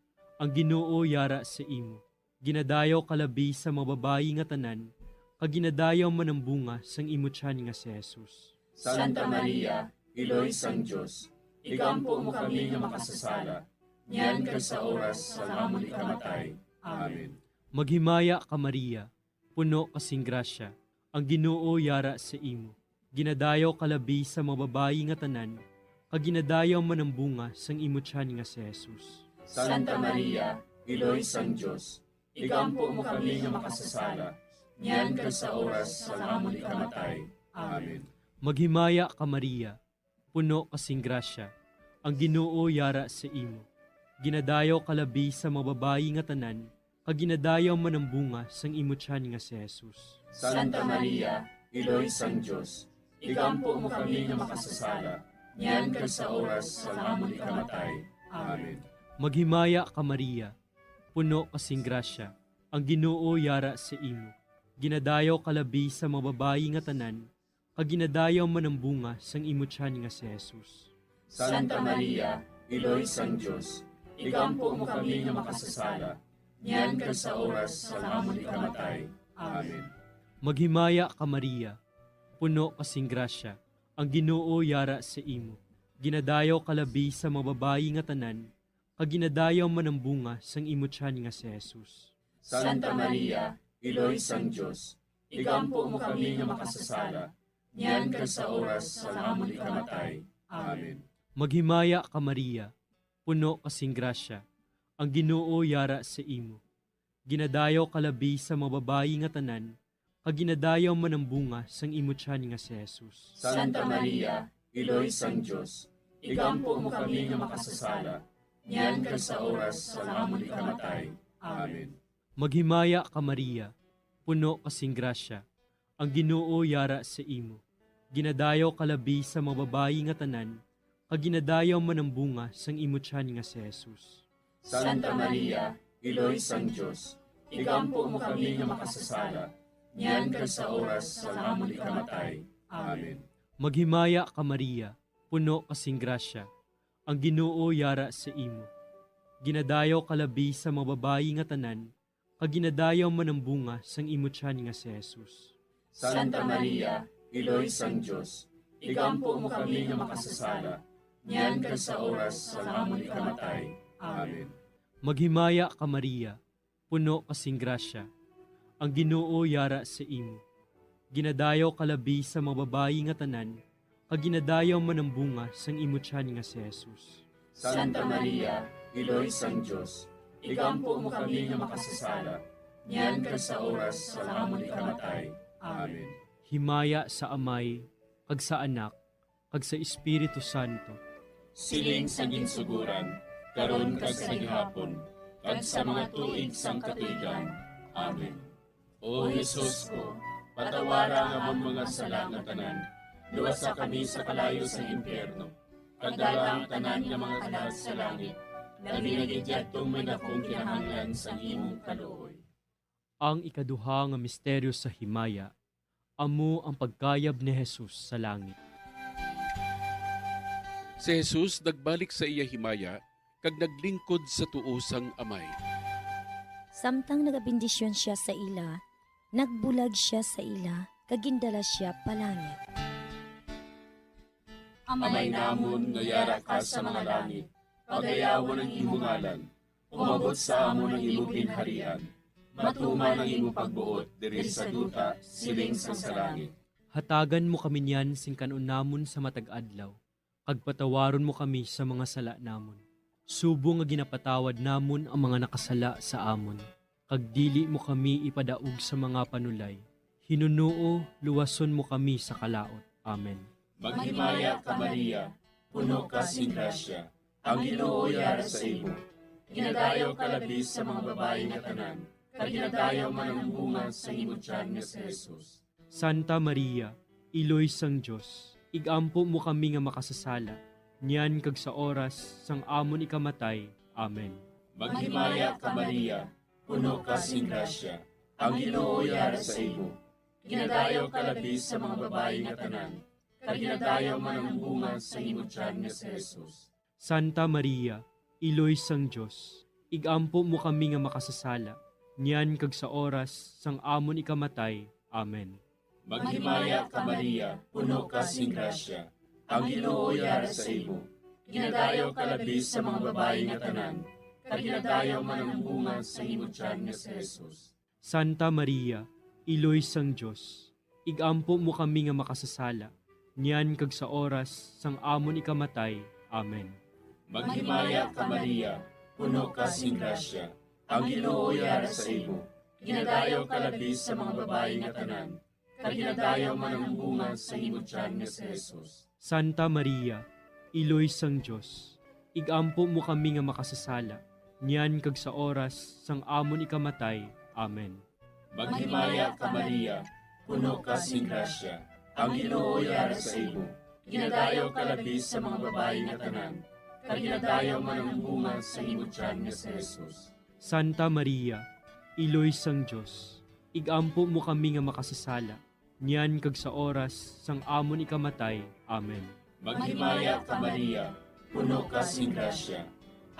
ang Ginoo yara sa imo. Ginadayaw kalabi sa mga babayi nga tanan, kag ginadayaw man ang bunga sang imo tiyan nga si Jesus. Santa Maria, Iloy sang Dios, igampo mo kami nga makasasala, niyan ka sa oras sa amon ikamatay. Amen. Maghimaya ka Maria, puno kasing grasya, ang Ginoo yara sa imo. Ginadayaw kalabi sa mga babayi nga tanan, kag ginadayaw man ang bunga sang imo tiyan nga si Jesus. Santa Maria, Iloy sang Dios, igampo mo kami nga makasasala, niyan ka sa oras sa amon ikamatay. Amen. Maghimaya ka Maria, puno kasing grasya, ang Ginoo yara sa imo. Ginadayaw kalabi sa mga babayi nga tanan, kag ginadayaw man ang bunga sang imo tiyan nga si Jesus. Santa Maria, Iloy sang Diyos, igampo mo kami nga makasasala, niyan kag sa oras sa amon ikamatay. Amen. Maghimaya ka Maria, puno kasing grasya, ang Ginoo yara sa imo. Ginadayaw kalabi sa mga babayi nga tanan, kag ginadayaw man ang bunga sang imo tiyan nga si Jesus. Santa Maria, Iloy sang Diyos, igampo mo kami nga makasasala, niyan kag sa oras sa amon ikamatay. Amen. Maghimaya ka Maria, puno kasing grasya, ang Ginoo yara sa imo. Ginadayaw kalabi sa mga babayi nga tanan, kag ginadayaw man ang bunga sang imo tiyan nga si Jesus. Santa Maria, Iloy sang Diyos, igampo mo kami nga makasasala, niyan kag sa oras sa amon ikamatay. Amen. Maghimaya ka Maria, puno kasing grasya, ang Ginoo yara sa imo. Ginadayaw kalabi sa mga babayi nga tanan, kag ginadayaw man ang bunga sang imo tiyan nga si Jesus. Santa Maria, Iloy sang Diyos, igampo mo kami nga makasasala, niyan kag sa oras sa amon ikamatay. Amen. Maghimaya ka Maria, puno kasing grasya, ang Ginoo yara sa imo. Ginadayaw kalabi sa mga babayi nga tanan, kag ginadayaw man ang bunga sang imo tiyan nga si Jesus. Santa Maria, Iloy sang Diyos, igampo mo kami nga makasasala, niyan kag sa oras sa amon ikamatay. Amen. Maghimaya ka Maria, puno kasing grasya, ang Ginoo yara sa imo. Ginadayaw kalabi sa mga babayi nga tanan, kag ginadayaw man ang bunga sang imo tiyan nga si Jesus. Santa Maria, Iloy sang Diyos, igampo mo kami nga makasasala, niyan kag sa oras sa amon ikamatay. Amen. Maghimaya ka Maria, puno kasing grasya, ang Ginoo yara sa imo. Ginadayaw kalabi sa mga babayi nga tanan, kag ginadayaw man ang bunga sang imo tiyan nga si Jesus. Santa Maria, Iloy sang Diyos, igampo mo kami nga makasasala, niyan kag sa oras sa amon ikamatay. Amen. Himaya sa Amay, kag sa Anak, kag sa Espiritu Santo. Siling sa ginsuguran, karon kag sa gihapon, kag sa mga tuig sang katuigan. Amen. O Jesus ko, patawara nga among mga sala nga tanan, luwasa kami sa kalayo sa impyerno, kag dala ang tanan nga mga kalag sa langit, labi na gidyadtong may dakong kinahanglan sa imong kaluoy. Ang ikaduha nga misteryo sa himaya, amo ang pagkayab ni Jesus sa langit. Si Jesus nagbalik sa iya himaya, kag naglingkod sa tuosang amay. Samtang nagabindisyon siya sa ila, nagbulag siya sa ila, kagindala siya palangit. Amay namon nga yara ka sa mga langit, pagayawon ang imong ngalan, umabot sa amon ang imong ginharian, matuman ang imong pagbuot diri sa duta siling sa langit. Hatagan mo kami niyan sing kanon namon sa matag adlaw, kag patawaron mo kami sa mga sala namon. Subong nga ginapatawad namon ang mga nakasala sa amon, kag dili mo kami ipadaog sa mga panulay. Hinunuo, luwason mo kami sa kalaot. Amen. Maghimaya ka Maria, puno ka sing grasya, ang Ginoo yara sa imo. Ginadayaw ka labis sa mga babayi nga tanan, kag ginadayaw man ang bunga sa imo tiyan nga si Jesus. Santa Maria, Iloy sang Diyos, igampo mo kami nga makasasala, niyan kag sa oras sang amon ikamatay. Amen. Maghimaya ka Maria, puno ka sing grasya, ang Ginoo yara sa imo. Ginadayaw ka labis sa mga babayi nga tanan, kag ginadayaw man ang bunga sa imo tiyan nga si Jesus. Santa Maria, Iloy sang Diyos, igampo mo kami nga makasasala, niyan kag sa oras sang amon ikamatay. Amen. Maghimaya ka Maria, puno ka sing grasya, ang Ginoo yara sa imo. Ginadayaw ka labis sa mga babayi nga tanan, kag ginadayaw man ang bunga sa imo tiyan nga si Jesus. Santa Maria, Iloy sang Diyos, igampo mo kami nga makasasala, niyan kag sa oras sang amon ikamatay. Amen. Maghimaya ka Maria, puno ka sing grasya, ang Ginoo yara sa imo. Ginadayaw ka labis sa mga babayi nga tanan, kag ginadayaw man ang bunga sa imo tiyan nga si Jesus. Santa Maria, Iloy sang Diyos, igampo mo kami nga makasasala, niyan kag sa oras sang amon ikamatay. Amen. Maghimaya ka Maria, puno ka sing grasya, ang Ginoo yara sa imo. Ginadayaw ka labis sa mga babae nga tanan, kag ginadayaw man ang bunga sa imo tiyan nga si Jesus. Santa Maria, Iloy sang Diyos, igampo mo kami nga makasasala, niyan kag sa oras sang amon ikamatay. Amen. Maghimaya ka Maria, puno ka sing grasya,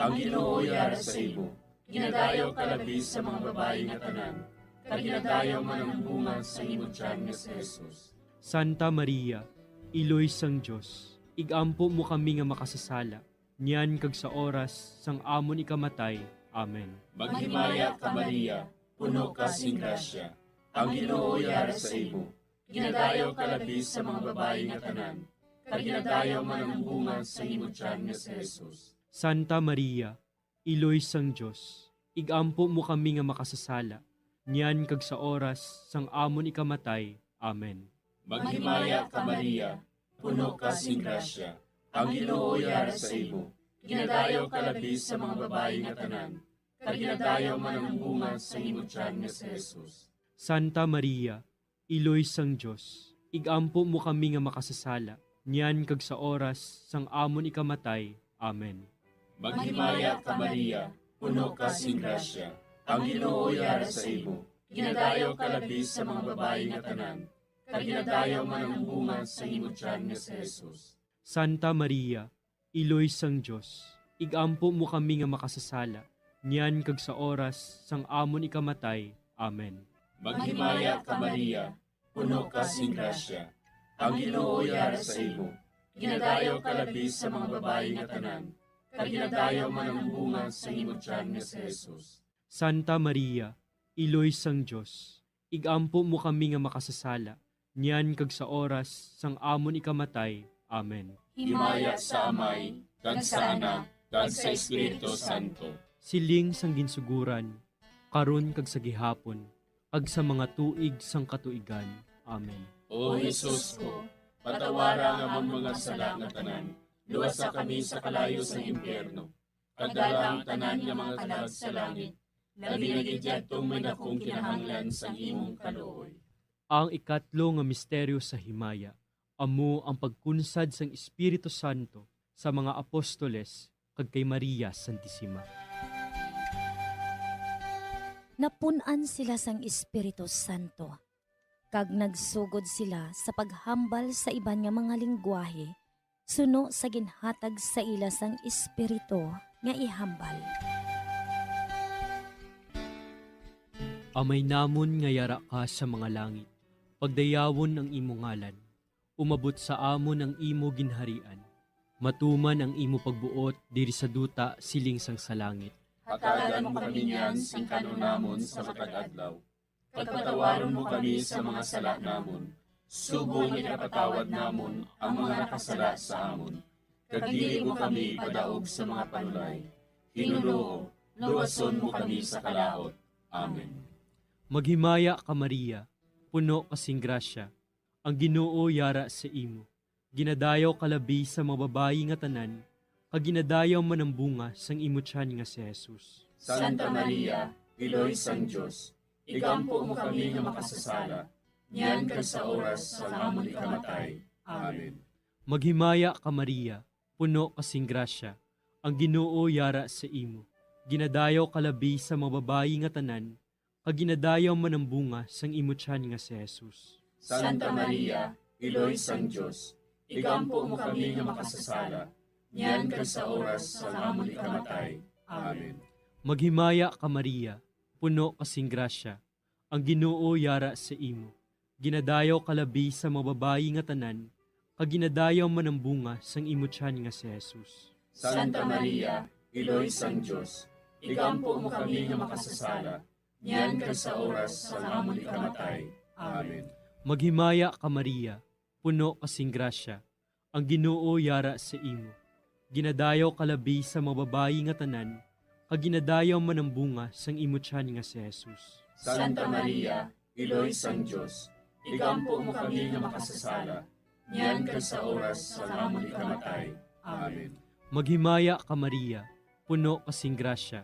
ang Ginoo yara sa imo. Ginadayaw ka labis sa mga babae nga tanan, kag ginadayaw man ang bunga sa imo tiyan nga si Jesus. Santa Maria, Iloy sang Diyos, igampo mo kami nga makasasala, niyan kag sa oras sang amon ikamatay. Amen. Maghimaya ka Maria, puno ka sing grasya, ang Ginoo yara sa imo. Ginadayaw ka labis sa mga babae nga tanan, kag ginadayaw man ang bunga sa imo tiyan nga si Jesus. Santa Maria, Iloy sang Diyos, igampo mo kami nga makasasala, niyan kag sa oras sang amon ikamatay. Amen. Maghimaya ka Maria, puno ka sing grasya, ang Ginoo yara sa imo. Ginadayaw ka labis sa mga babae nga tanan, kag ginadayaw man ang bunga sa imo tiyan nga si Jesus. Santa Maria, Iloy sang Diyos, igampo mo kami nga makasasala, niyan kag sa oras sang amon ikamatay. Amen. Maghimaya ka Maria, puno ka sing grasya, ang Ginoo yara sa imo. Ginadayaw ka labis sa mga babae nga tanan, kag ginadayaw man ang bunga sa imo tiyan nga si Jesus. Santa Maria, Iloy sang Diyos, igampo mo kami nga makasasala, niyan kag sa oras sang amon ikamatay. Amen. Maghimaya ka Maria, puno ka sing grasya, ang Ginoo yara sa imo. Ginadayaw ka labis sa mga babae nga tanan, kag ginadayaw man ang bunga sa imo tiyan nga si Jesus. Santa Maria, Iloy sang Diyos, igampo mo kami nga makasasala, niyan kag sa oras sang amon ikamatay. Amen. Himaya sa Amay, kag sa Anak, kag sa Espiritu Santo. Siling sang ginsuguran, karon kag sa gihapon, kag sa mga tuig sang katuigan. Amen. O Jesus ko, patawara nga among mga sala nga tanan, luwasa kami sa kalayo sa impyerno. Kagdala ang tanan nga mga kalag sa langit, labi na gidyadtong may dakong kinahanglan sa imong kaluoy. Ang ikatlo nga misteryo sa himaya, amo ang pagkunsad sang Espiritu Santo sa mga apostoles kag kay Maria Santissima. Napunan sila sang Espiritu Santo, kag nagsugod sila sa paghambal sa iban nga mga lingwahe, suno sa ginhatag sa ila sang Espiritu nga ihambal. Amay namon nga yara ka sa mga langit, pagdayawon ang imo ngalan, umabot sa amon ang imo ginharian, matuman ang imo pagbuot diri sa duta siling sang sa langit. Hatagan mo kami niyan sing kanunamon sa matag adlaw. Pagpatawaron mo kami sa mga sala namon, subong ikapatawad namon ang mga nakasala sa amon. Kag dili mo kami padaog sa mga panulay. Hinunoo, luwason mo kami sa kalaot. Amen. Maghimaya ka Maria, puno kasing grasya, ang Ginoo yara sa imo. Ginadayaw kalabi sa mga babayi nga tanan, kag ginadayaw man ang bunga sang imo tiyan nga si Jesus. Santa Maria, Iloy sang Diyos, igampo mo kami nga makasasala, niyan kag sa oras sa amon ikamatay. Amen. Maghimaya ka Maria, puno kasing grasya, ang Ginoo yara sa imo. Ginadayaw kalabi sa mga babayi nga tanan, kag ginadayaw man ang bunga sang imo tiyan nga si Jesus. Santa Maria, Iloy sang Diyos, igampo mo kami nga makasasala, niyan kag sa oras sa amon ikamatay. Amen. Maghimaya ka Maria, puno kasing grasya, ang Ginoo yara sa imo. Ginadayaw kalabi sa mga babayi nga tanan, kag ginadayaw man ang bunga sang imo tiyan nga si Jesus. Santa Maria, Iloy sang Diyos, igampo mo kami nga makasasala, niyan kag sa oras sa amon ikamatay. Amen. Maghimaya ka Maria, puno kasing grasya, ang Ginoo yara sa imo. Ginadayaw kalabi sa mga babayi nga tanan, kag ginadayaw man ang bunga sang imo tiyan nga si Jesus. Santa Maria, Iloy sang Diyos, igampo mo kami nga makasasala, niyan kag sa oras sa amon ikamatay. Amen. Maghimaya ka Maria, puno kasing grasya,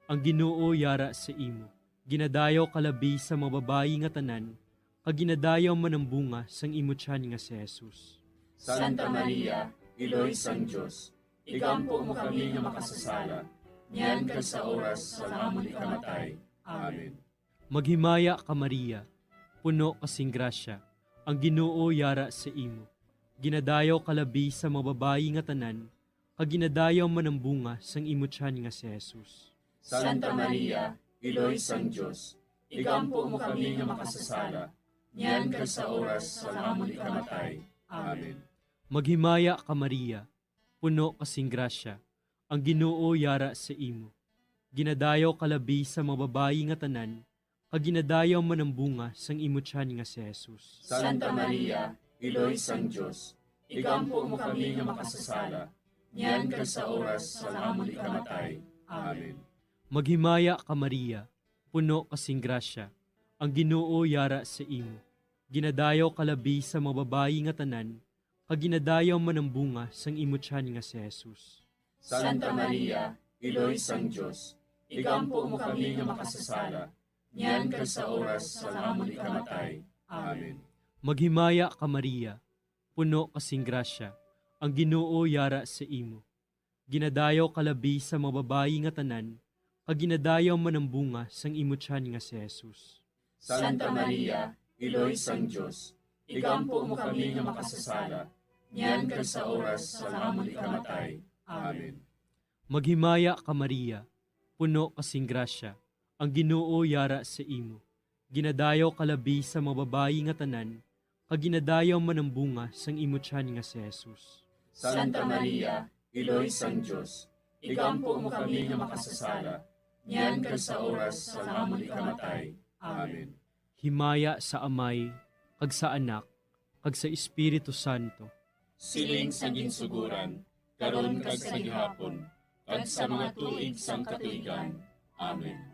ang Ginoo yara sa imo. Ginadayaw kalabi sa mga babayi nga tanan, kag ginadayaw man ang bunga sang imo tiyan nga si Jesus. Santa Maria, Iloy sang Diyos, igampo mo kami nga makasasala, niyan kag sa oras sa amon ikamatay. Amen. Maghimaya ka Maria, puno kasing grasya, ang Ginoo yara sa imo. Ginadayaw kalabi sa mga babayi nga tanan, kag ginadayaw man ang bunga sang imo tiyan nga si Jesus. Santa Maria, Iloy sang Diyos, igampo mo kami nga makasasala, niyan kag sa oras sa amon ikamatay. Amen. Maghimaya ka Maria, puno kasing grasya, ang Ginoo yara sa imo. Ginadayaw kalabi sa mga babayi nga tanan, kag ginadayaw man ang bunga sang imo tiyan nga si Jesus. Santa Maria, Iloy sang Diyos, igampo mo kami nga makasasala, niyan kag sa oras sa amon ikamatay. Amen. Maghimaya ka Maria, puno kasing grasya, ang Ginoo yara sa imo. Ginadayaw kalabi sa mga babayi nga tanan, kag ginadayaw man ang bunga sang imo tiyan nga si Jesus. Santa Maria, Iloy sang Diyos, igampo mo kami nga makasasala, niyan kag sa oras sa amon ikamatay. Amen. Maghimaya ka Maria, puno kasing grasya, ang Ginoo yara sa imo. Ginadayaw kalabi sa mga babayi nga tanan, kag ginadayaw man ang bunga sang imo tiyan nga si Jesus. Santa Maria, Iloy sang Diyos, igampo mo kami nga makasasala, niyan kag sa oras sa amon ikamatay. Amen. Maghimaya ka Maria, puno kasing grasya, ang Ginoo yara sa imo. Ginadayaw kalabi sa mga babayi nga tanan, kag ginadayaw man ang bunga sang imo tiyan nga si Jesus. Santa Maria, Iloy sang Diyos, igampo mo kami nga makasasala, niyan kag sa oras sa amon ikamatay. Amen. Himaya sa Amay, kag sa Anak, kag sa Espiritu Santo. Siling sa ginsuguran, karon kag sa gihapon, kag sa mga tuig sang katuigan. Amen.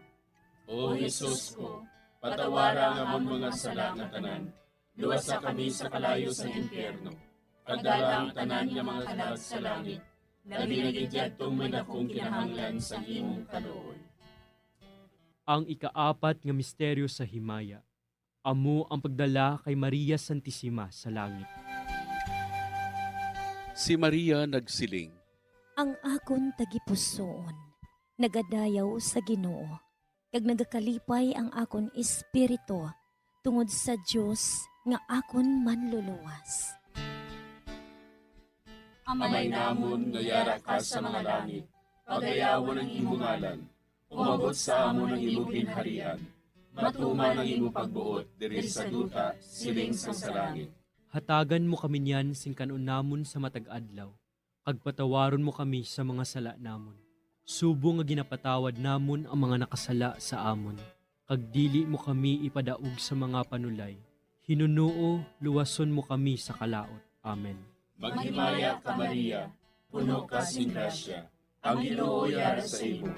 O Jesus ko, patawara nga among mga sala nga tanan, luwasa kami sa kalayo sa impyerno, kagdala ang tanan nga mga kalag sa langit, na binagidyadtong may dakong kinahanglan sa imong kaluoy. Ang ikaapat nga misteryo sa himaya, amo ang pagdala kay Maria Santissima sa langit. Si Maria nagsiling, Ang akon tagipusoon, nagadayaw sa Ginoo, kag nagakalipay ang akon espiritu tungod sa Dios nga akon manluluwas. Amay namon nga yara ka sa mga langit, pagayawon ang imong ngalan, umabot sa amon ang imong ginharian, matuman ang imong pagbuot diri sa duta siling sa langit. Hatagan mo kami niyan sing kanon namon sa matag adlaw, kag patawaron mo kami sa mga sala namon. Subo nga ginapatawad namon ang mga nakasala sa amon, kag dili mo kami ipadaog sa mga panulay. Hinunuo, luwason mo kami sa kalaot. Amen. Maghimaya ka Maria, puno ka sing grasya, ang Ginoo yara sa imo.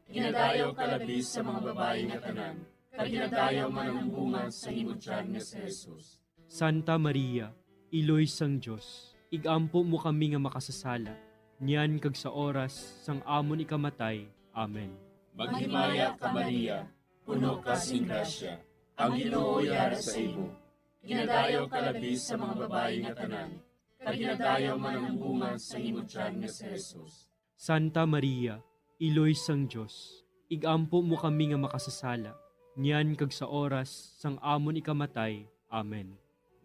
Ginadayaw ka labis sa mga babayi nga tanan, kag ginadayaw man ang bunga sa imo tiyan nga si Jesus. Santa Maria, Iloy sang Diyos, igampo mo kami nga makasasala, niyan kag sa oras sang amon ikamatay. Amen. Maghimaya ka Maria, puno ka sing grasya, ang Ginoo yara sa imo. Ginadayaw ka labis sa mga babayi nga tanan, kag ginadayaw man ang bunga sa imo tiyan nga si Jesus. Santa Maria, Iloy sang Diyos, igampo mo kami nga makasasala, niyan kag sa oras sang amon ikamatay. Amen.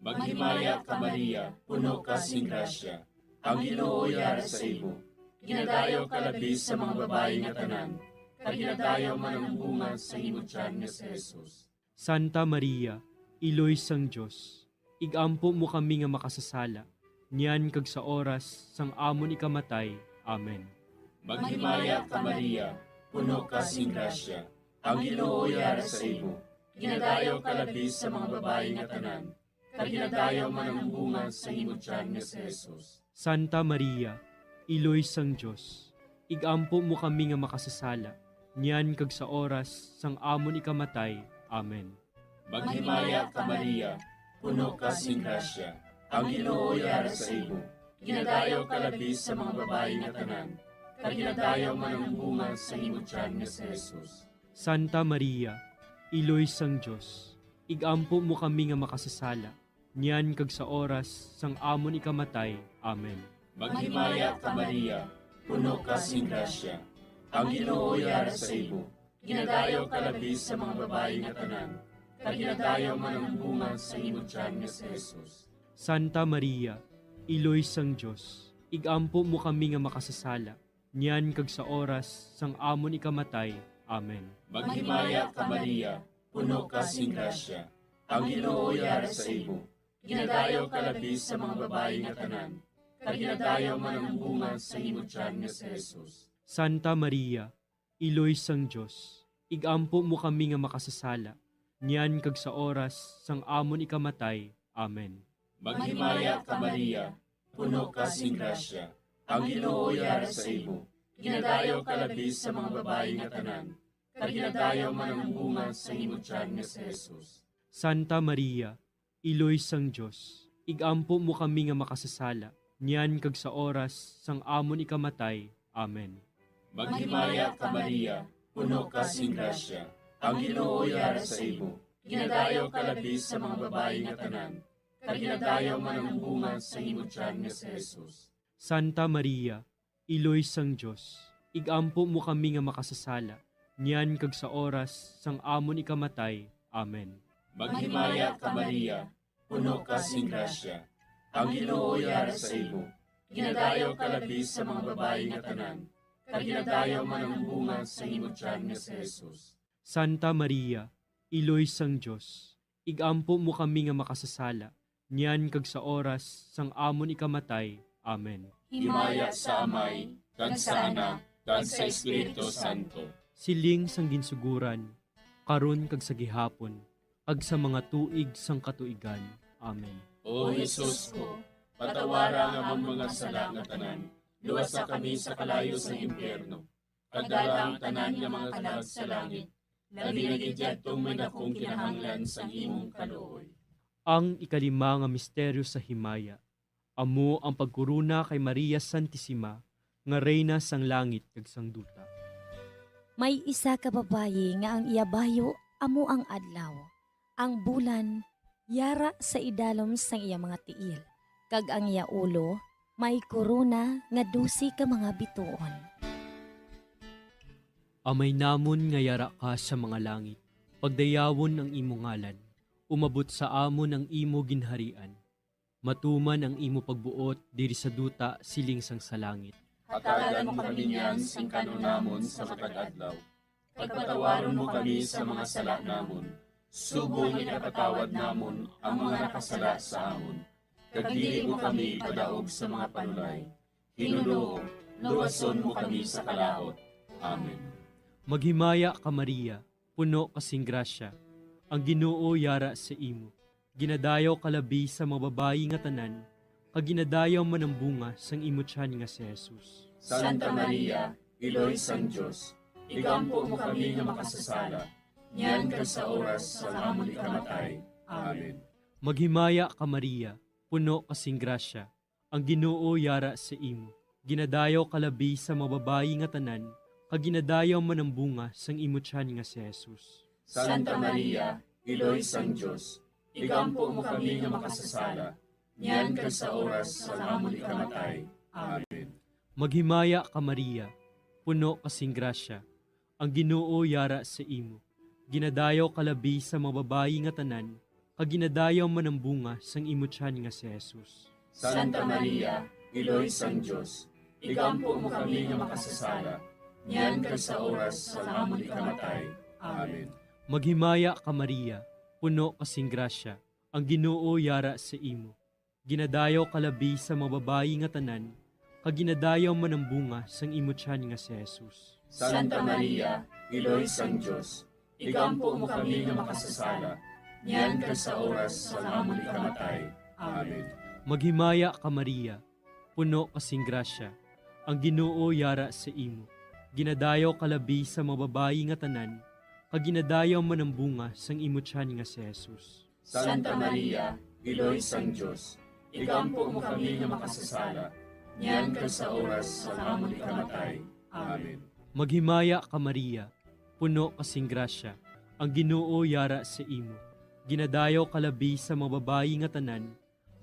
Maghimaya ka Maria, puno ka sing grasya, ang Ginoo yara sa imo. Ginadayaw ka labis sa mga babayi nga tanan, kag ginadayaw man ang bunga sa imo tiyan nga si Jesus. Santa Maria, Iloy sang Diyos, igampo mo kami nga makasasala, niyan kag sa oras sang amon ikamatay. Amen. Maghimaya ka Maria, puno ka sing grasya, ang Ginoo yara sa imo. Ginadayaw ka labis sa mga babayi nga tanan, kag ginadayaw man ang bunga sa imo tiyan nga si Jesus. Santa Maria, Iloy sang Diyos, igampo mo kami nga makasasala, niyan kag sa oras sang amon ikamatay. Amen. Maghimaya ka Maria, puno ka sing grasya, ang Ginoo yara sa imo. ginadayaw kalabis sa mga babae nga tanan, kag ginadayaw man ang bunga sa imong tiyan nga si Jesus. Santa Maria, Iloy sang Diyos, igampo mo kami nga makasasala, niyan kag sa oras sang amon ikamatay. Amen. Maghimaya ka Maria, puno ka sing grasya, ang Ginoo yara sa imo, ginadayaw kalabis sa mga babae nga tanan, kag ginadayaw man ang bunga sa imong tiyan nga si Jesus. Santa Maria, Iloy sang Diyos, igampo mo kami nga makasasala, niyan kag sa oras sang amon ikamatay. Amen. Maghimaya ka Maria, puno ka sing grasya, ang Ginoo yara sa imo, ginadayaw kalabis sa mga babae nga tanan, kag ginadayaw man ang bunga sa imong tiyan nga si Jesus. Santa Maria, Iloy sang Diyos, igampo mo kami nga makasasala, niyan kag sa oras sang amon ikamatay. Amen. Maghimaya ka Maria, puno ka sing grasya, ang Ginoo yara sa imo, ginadayaw kalabis sa mga babae nga tanan, kag ginadayaw man ang bunga sa imong tiyan nga si Jesus. Santa Maria, Iloy sang Diyos, igampo mo kami nga makasasala, niyan kag sa oras sang amon ikamatay. Amen. Maghimaya ka Maria, puno ka sing grasya, ang Ginoo yara sa imo, ginadayaw kalabis sa mga babae nga tanan, kag ginadayaw man ang bunga sa imong tiyan nga si Jesus. Santa Maria, Iloy sang Diyos, igampo mo kami nga makasasala, niyan kag sa oras sang amon ikamatay. Amen. Maghimaya ka Maria, puno ka sing grasya, ang Ginoo yara sa imo, ginadayaw kalabis sa mga babae nga tanan, kag ginadayaw man ang bunga sa imong tiyan nga si Jesus. Santa Maria, Iloy sang Diyos, igampo mo kami nga makasasala, niyan kag sa oras sang amon ikamatay. Amen. Himaya sa Amay, kag sa Anak, kag sa Espiritu Santo. Siling sang ginsuguran, karon kag sa gihapon, ag sa mga tuig sang katuigan. Amen. O Jesus ko, patawara nga ang mga sala nga tanan, luwasa kami sa kalayo sa impyerno, kagdala ang tanan nga mga kalag sa langit, labi na gidyadtong may akong kinahanglan sa imong kaluoy. Ang ikalima nga misteryo sa himaya, amo ang pagkuruna kay Maria Santissima, nga reyna sang langit kag sang duta. May isa ka babayi nga ang iyabayo amo ang adlaw. Ang bulan yara sa idalom sang iya mga tiil. Kag ang iya ulo may korona nga 12 ka mga bituon. Amay namon nga yara ka sa mga langit, pagdayawon ang imo ngalan, umabot sa amon ang imo ginharian. Matuman ang imo pagbuot diri sa duta siling sang sa langit. Hatagan mo kami niyan sing kanunamon sa matag adlaw. Pagpatawaron mo kami sa mga sala namon. Subong ikapatawad namon ang mga nakasala sa amon. Kag dili mo kami padaog sa mga panulay. Hinunoo, luwason mo kami sa kalaot. Amen. Maghimaya ka Maria, puno kasing grasya, ang Ginoo yara sa imo. Ginadayaw kalabi sa mga babayi nga tanan, kag ginadayaw man ang bunga sang imo tiyan nga si Jesus. Santa Maria, Iloy sang Diyos, igampo mo kami nga makasasala, niyan kag sa oras sa amon ikamatay. Amen. Maghimaya ka Maria, puno kasing grasya, ang Ginoo yara sa imo. Ginadayaw kalabi sa mga babayi nga tanan, kag ginadayaw man ang bunga sang imo tiyan nga si Jesus. Santa Maria, Iloy sang Diyos, igampo mo kami nga makasasala, niyan kag sa oras sa amon ikamatay. Amen. Maghimaya ka Maria, puno kasing grasya, ang Ginoo yara sa imo. Ginadayaw kalabi sa mga babayi nga tanan, kag ginadayaw man ang bunga sang imo tiyan nga si Jesus. Santa Maria, Iloy sang Diyos, igampo mo kami nga makasasala, niyan kag sa oras sa amon ikamatay. Amen. Maghimaya ka Maria, puno kasing grasya, ang Ginoo yara sa imo. Ginadayaw kalabi sa mga babayi nga tanan, kag ginadayaw man ang bunga sang imo tiyan nga si Jesus. Santa Maria, Iloy sang Diyos, igampo mo kami nga makasasala, niyan kag sa oras sa amon ikamatay. Amen. Maghimaya ka Maria, puno kasing grasya, ang Ginoo yara sa imo. Ginadayaw kalabi sa mga babayi nga tanan, kag ginadayaw man ang bunga sang imo tiyan nga si Jesus. Santa Maria, Iloy sang Diyos, igampo mo kami nga makasasala, niyan ka sa oras sa amon ikamatay. Amen. Maghimaya ka Maria, puno kasing grasya, ang Ginoo yara sa imo. Ginadayaw kalabi sa mga babayi nga tanan,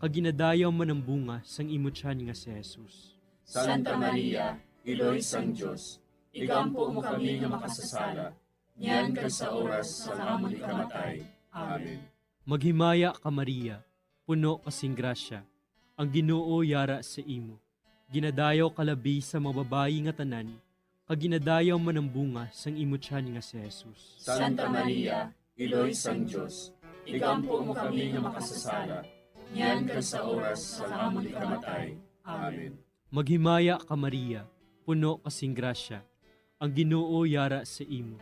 kag ginadayaw man ang bunga sang imo tiyan nga si Jesus. Santa Maria, Iloy sang Dios, igampo mo kami nga makasasala, niyan ka sa oras sa amon ikamatay. Amen. Maghimaya ka Maria, puno kasing grasya, ang Ginoo yara sa imo. Ginadayaw kalabi sa mga babayi nga tanan, kag ginadayaw man ang bunga sang imo tiyan nga si Jesus. Santa Maria, Iloy sang Dios, igampo mo kami nga makasasala, niyan ka sa oras sa amon ikamatay. Amen. Maghimaya ka Maria, puno kasing grasya, ang Ginoo yara sa imo.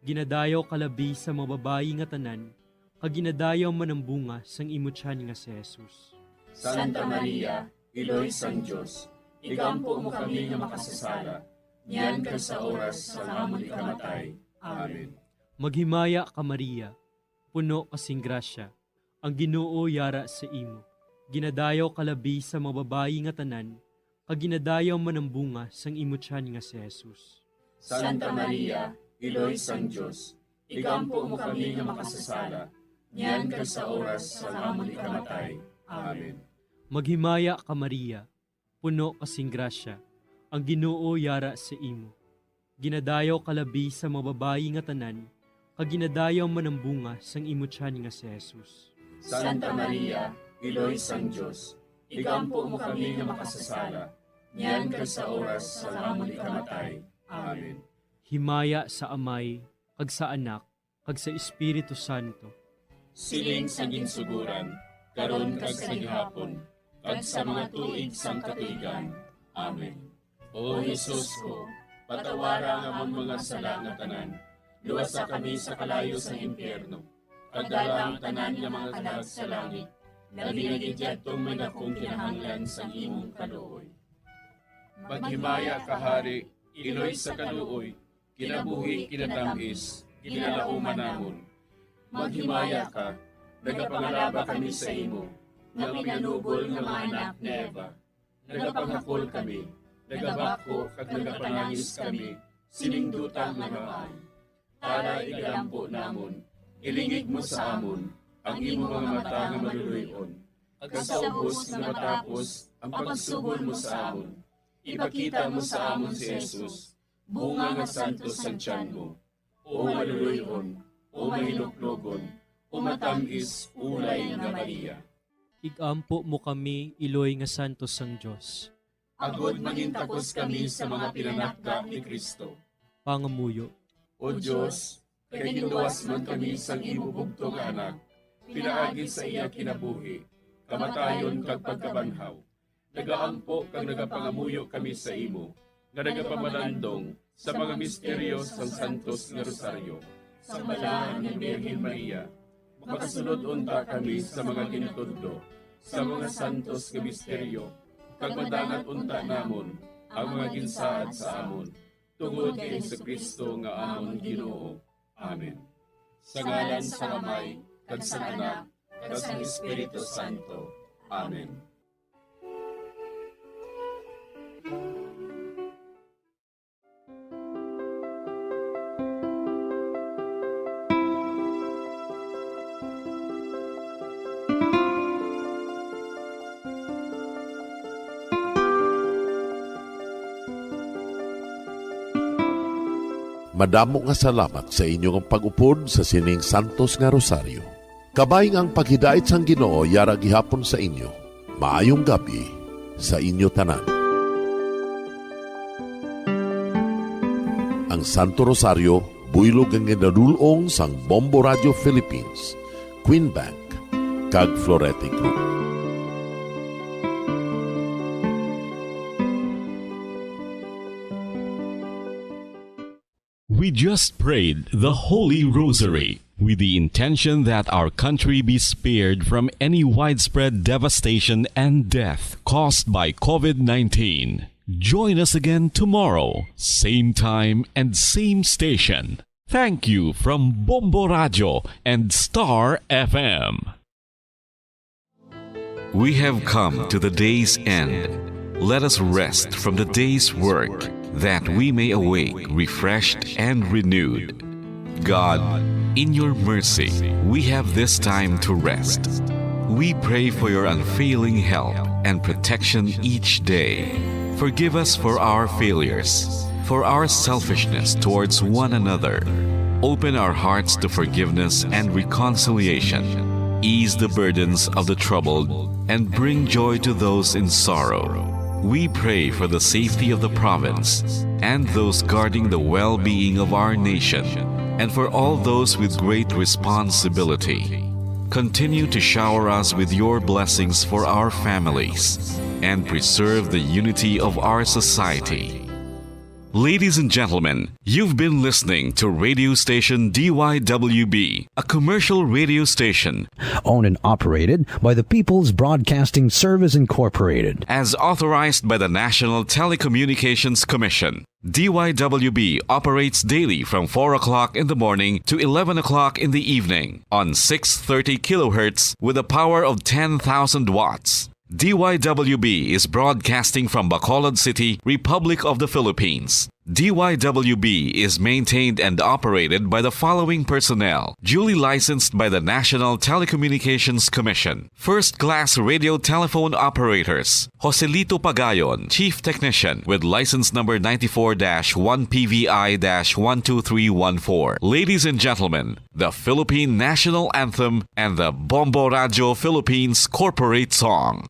Ginadayaw kalabi sa mga babayi nga tanan, kag ginadayaw man ang bunga sang imo tiyan nga si Jesus. Santa Maria, Iloy sang Dios, igampo mo kami nga makasasala, niyan ka sa oras sa amon ikamatay. Amen. Maghimaya ka Maria, puno kasing grasya, ang Ginoo yara sa imo. Ginadayaw kalabi sa mga babayi nga tanan, kag ginadayaw man ang bunga sang imo tiyan nga si Jesus. Santa Maria, Iloy sang Dios, igampo mo kami nga makasasala, niyan ka sa oras sa amon ikamatay. Amen. Maghimaya ka Maria, puno kasing grasya, ang Ginoo yara sa imo. Ginadayaw kalabi sa mga babayi nga tanan, kag ginadayaw man ang bunga sang imo tiyan nga si Jesus. Santa Maria, Iloy sang Dios, igampo mo kami nga makasasala, niyan ka sa oras sa amon ikamatay. Amen. Himaya sa Amay, kag sa Anak, kag sa Espiritu Santo. Siling sa ginsuguran, karon kag sa gihapon, kag sa mga tuig sang katuigan. Amen. O Jesus ko, patawara nga among mga sala nga tanan, luwasa kami sa kalayo sa impyerno, kag dala ang tanan nga mga kalag sa langit, naginagidyatong may dakong kinahanglan sa imong kaluoy. Maghimaya ka Hari, Iloy sa kaluoy, kinabuhi kinatamis, ginalauman namon. Maghimaya ka, nagapangalaba kami sa imo, nga pinanubol nga mga anak ni Eva. Nagapanghakol kami, nagabako kag nagapanangis kami, siningdutang namaan. Para igalampo namon, ilingig mo sa amon, ang imo mga mata nga maluluyon. Kag sa ubos nga matapos, ang pagsugod mo sa amon. Ipakita mo sa amon si Jesus, bunga nga santos sa tiyan mo. O maluluyon, o mahiluklogon, o matamis, ulay nga Maria. Igampo mo kami, Iloy nga santos sang Dios. Agod mangintakos kami sa mga pinanakda ni Kristo. Pangamuyo. O Diyos, kay ginuwas man kami sang imo bugto nga anak, pinaagi sa iya kinabuhi, kamatayon kag pagkabanhaw. Nagaampo kag nagapangamuyo kami sa imo, nga nagapamalandong sa mga misteryo sang Santos nga Rosaryo. Sa balahan ni Birhen Maria, makasunod unta kami sa mga ginutudlo, sa mga santos nga misteryo, kag madangat unta namon ang mga ginsaad sa amon, tungod kay Jesucristo nga amon Ginoo. Amen. Sa ngalan sa Amay, kag sa Anak, kag sa Espiritu Santo. Amen. Madamo nga salamat sa inyong pag-upod sa sining Santos nga Rosaryo. Kabayng ang paghidait sang Ginoo yara gihapon sa inyo. Maayong gabi sa inyo tanan. Ang Santo Rosario buylog ang ginadulong sang Bombo Radio Philippines, Queen Bank, kag Florete Group. We just prayed the Holy Rosary with the intention that our country be spared from any widespread devastation and death caused by COVID-19. Join us again tomorrow, same time and same station. Thank you from Bombo Radio and Star FM. we have come to the day's end. Let us rest from the day's work, that we may awake refreshed and renewed. God, in your mercy, we have this time to rest. We pray for your unfailing help and protection each day. Forgive us for our failures, for our selfishness towards one another. Open our hearts to forgiveness and reconciliation. Ease the burdens of the troubled and bring joy to those in sorrow. We pray for the safety of the province and those guarding the well-being of our nation, and for all those with great responsibility. Continue to shower us with your blessings for our families and preserve the unity of our society. Ladies and gentlemen, you've been listening to radio station DYWB, a commercial radio station owned and operated by the People's Broadcasting Service Incorporated, as authorized by the National Telecommunications Commission. DYWB operates daily from 4 o'clock in the morning to 11 o'clock in the evening on 630 kilohertz with a power of 10,000 watts. DYWB is broadcasting from Bacolod City, Republic of the Philippines. DYWB is maintained and operated by the following personnel, duly licensed by the National Telecommunications Commission. First-class radio telephone operators, Joselito Pagayon, Chief Technician with license number 94-1PVI-12314. Ladies and gentlemen, the Philippine National Anthem and the Bombo Radio Philippines Corporate Song.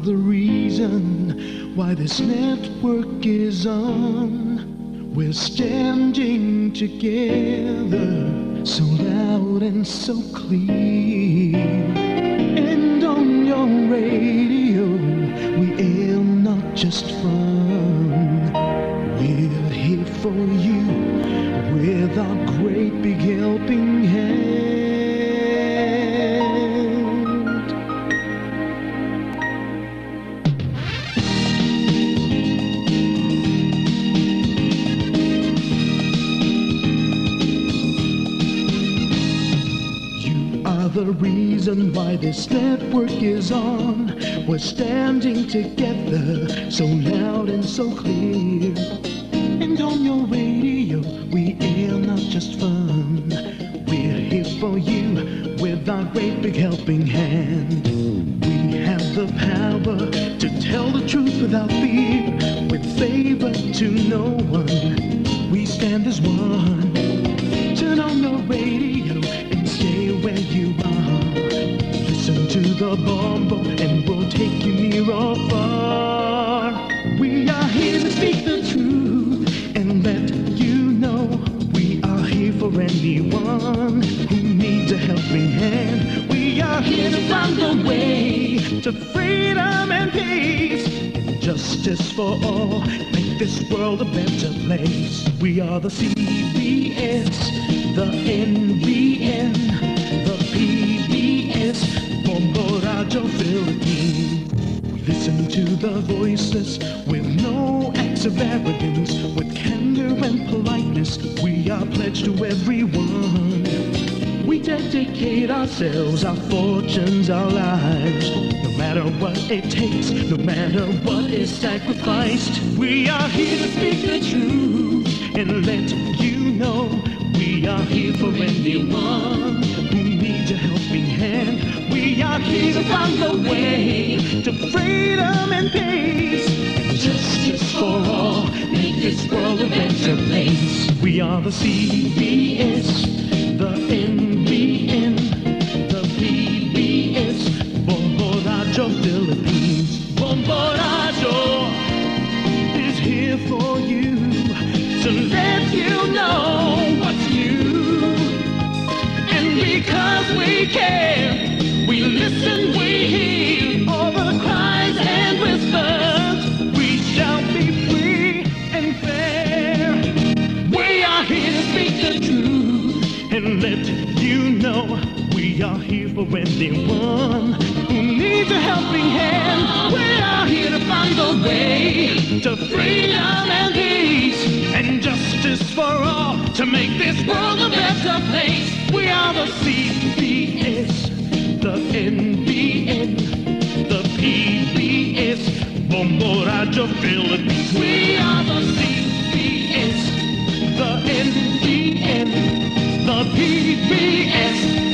The reason why this network is on, we're standing together so loud and so clear, and on your radio we aim not just fun, we're here for you with our great big helping hand. The reason why this network is on, we're standing together so loud and so clear, and on your radio we air not just fun, we're here for you with our great big helping hand. We have the power to tell the truth without fear, with favor to no one, we stand as one. Turn on your radio and stay where you are. Listen to the Bombo and we'll take you near or far. We are here to speak the truth and let you know we are here for anyone who needs a helping hand. We are here to find the way to freedom and peace and justice for all. Make this world a better place. We are the CBS, the NBN, the PBS, Bombo Radio Philippines. We listen to the voices with no acts of arrogance, with candor and politeness. We are pledged to everyone. We dedicate ourselves, our fortunes, our lives, no matter what it takes, no matter what is sacrificed. We are here to speak the truth and let you know we are here for anyone who needs a helping hand. We are here to find the way to freedom and peace and justice for all. Make this world a better place. We are the CBS, the NBN, the PBS, Bombo Radio Philippines. Bombo Radio is here for you to let you know what's new. And because we care, we listen, we hear all the cries and whispers. We shall be free and fair. We are here to speak the truth and let you know we are here for anyone who needs needs a helping hand. We are here to find the way to freedom and peace and justice for all, to make this world a better place. We are the CBS, the NBN, the PBS, Bombo Radio Philippines. We are the CBS, the NBN, the PBS.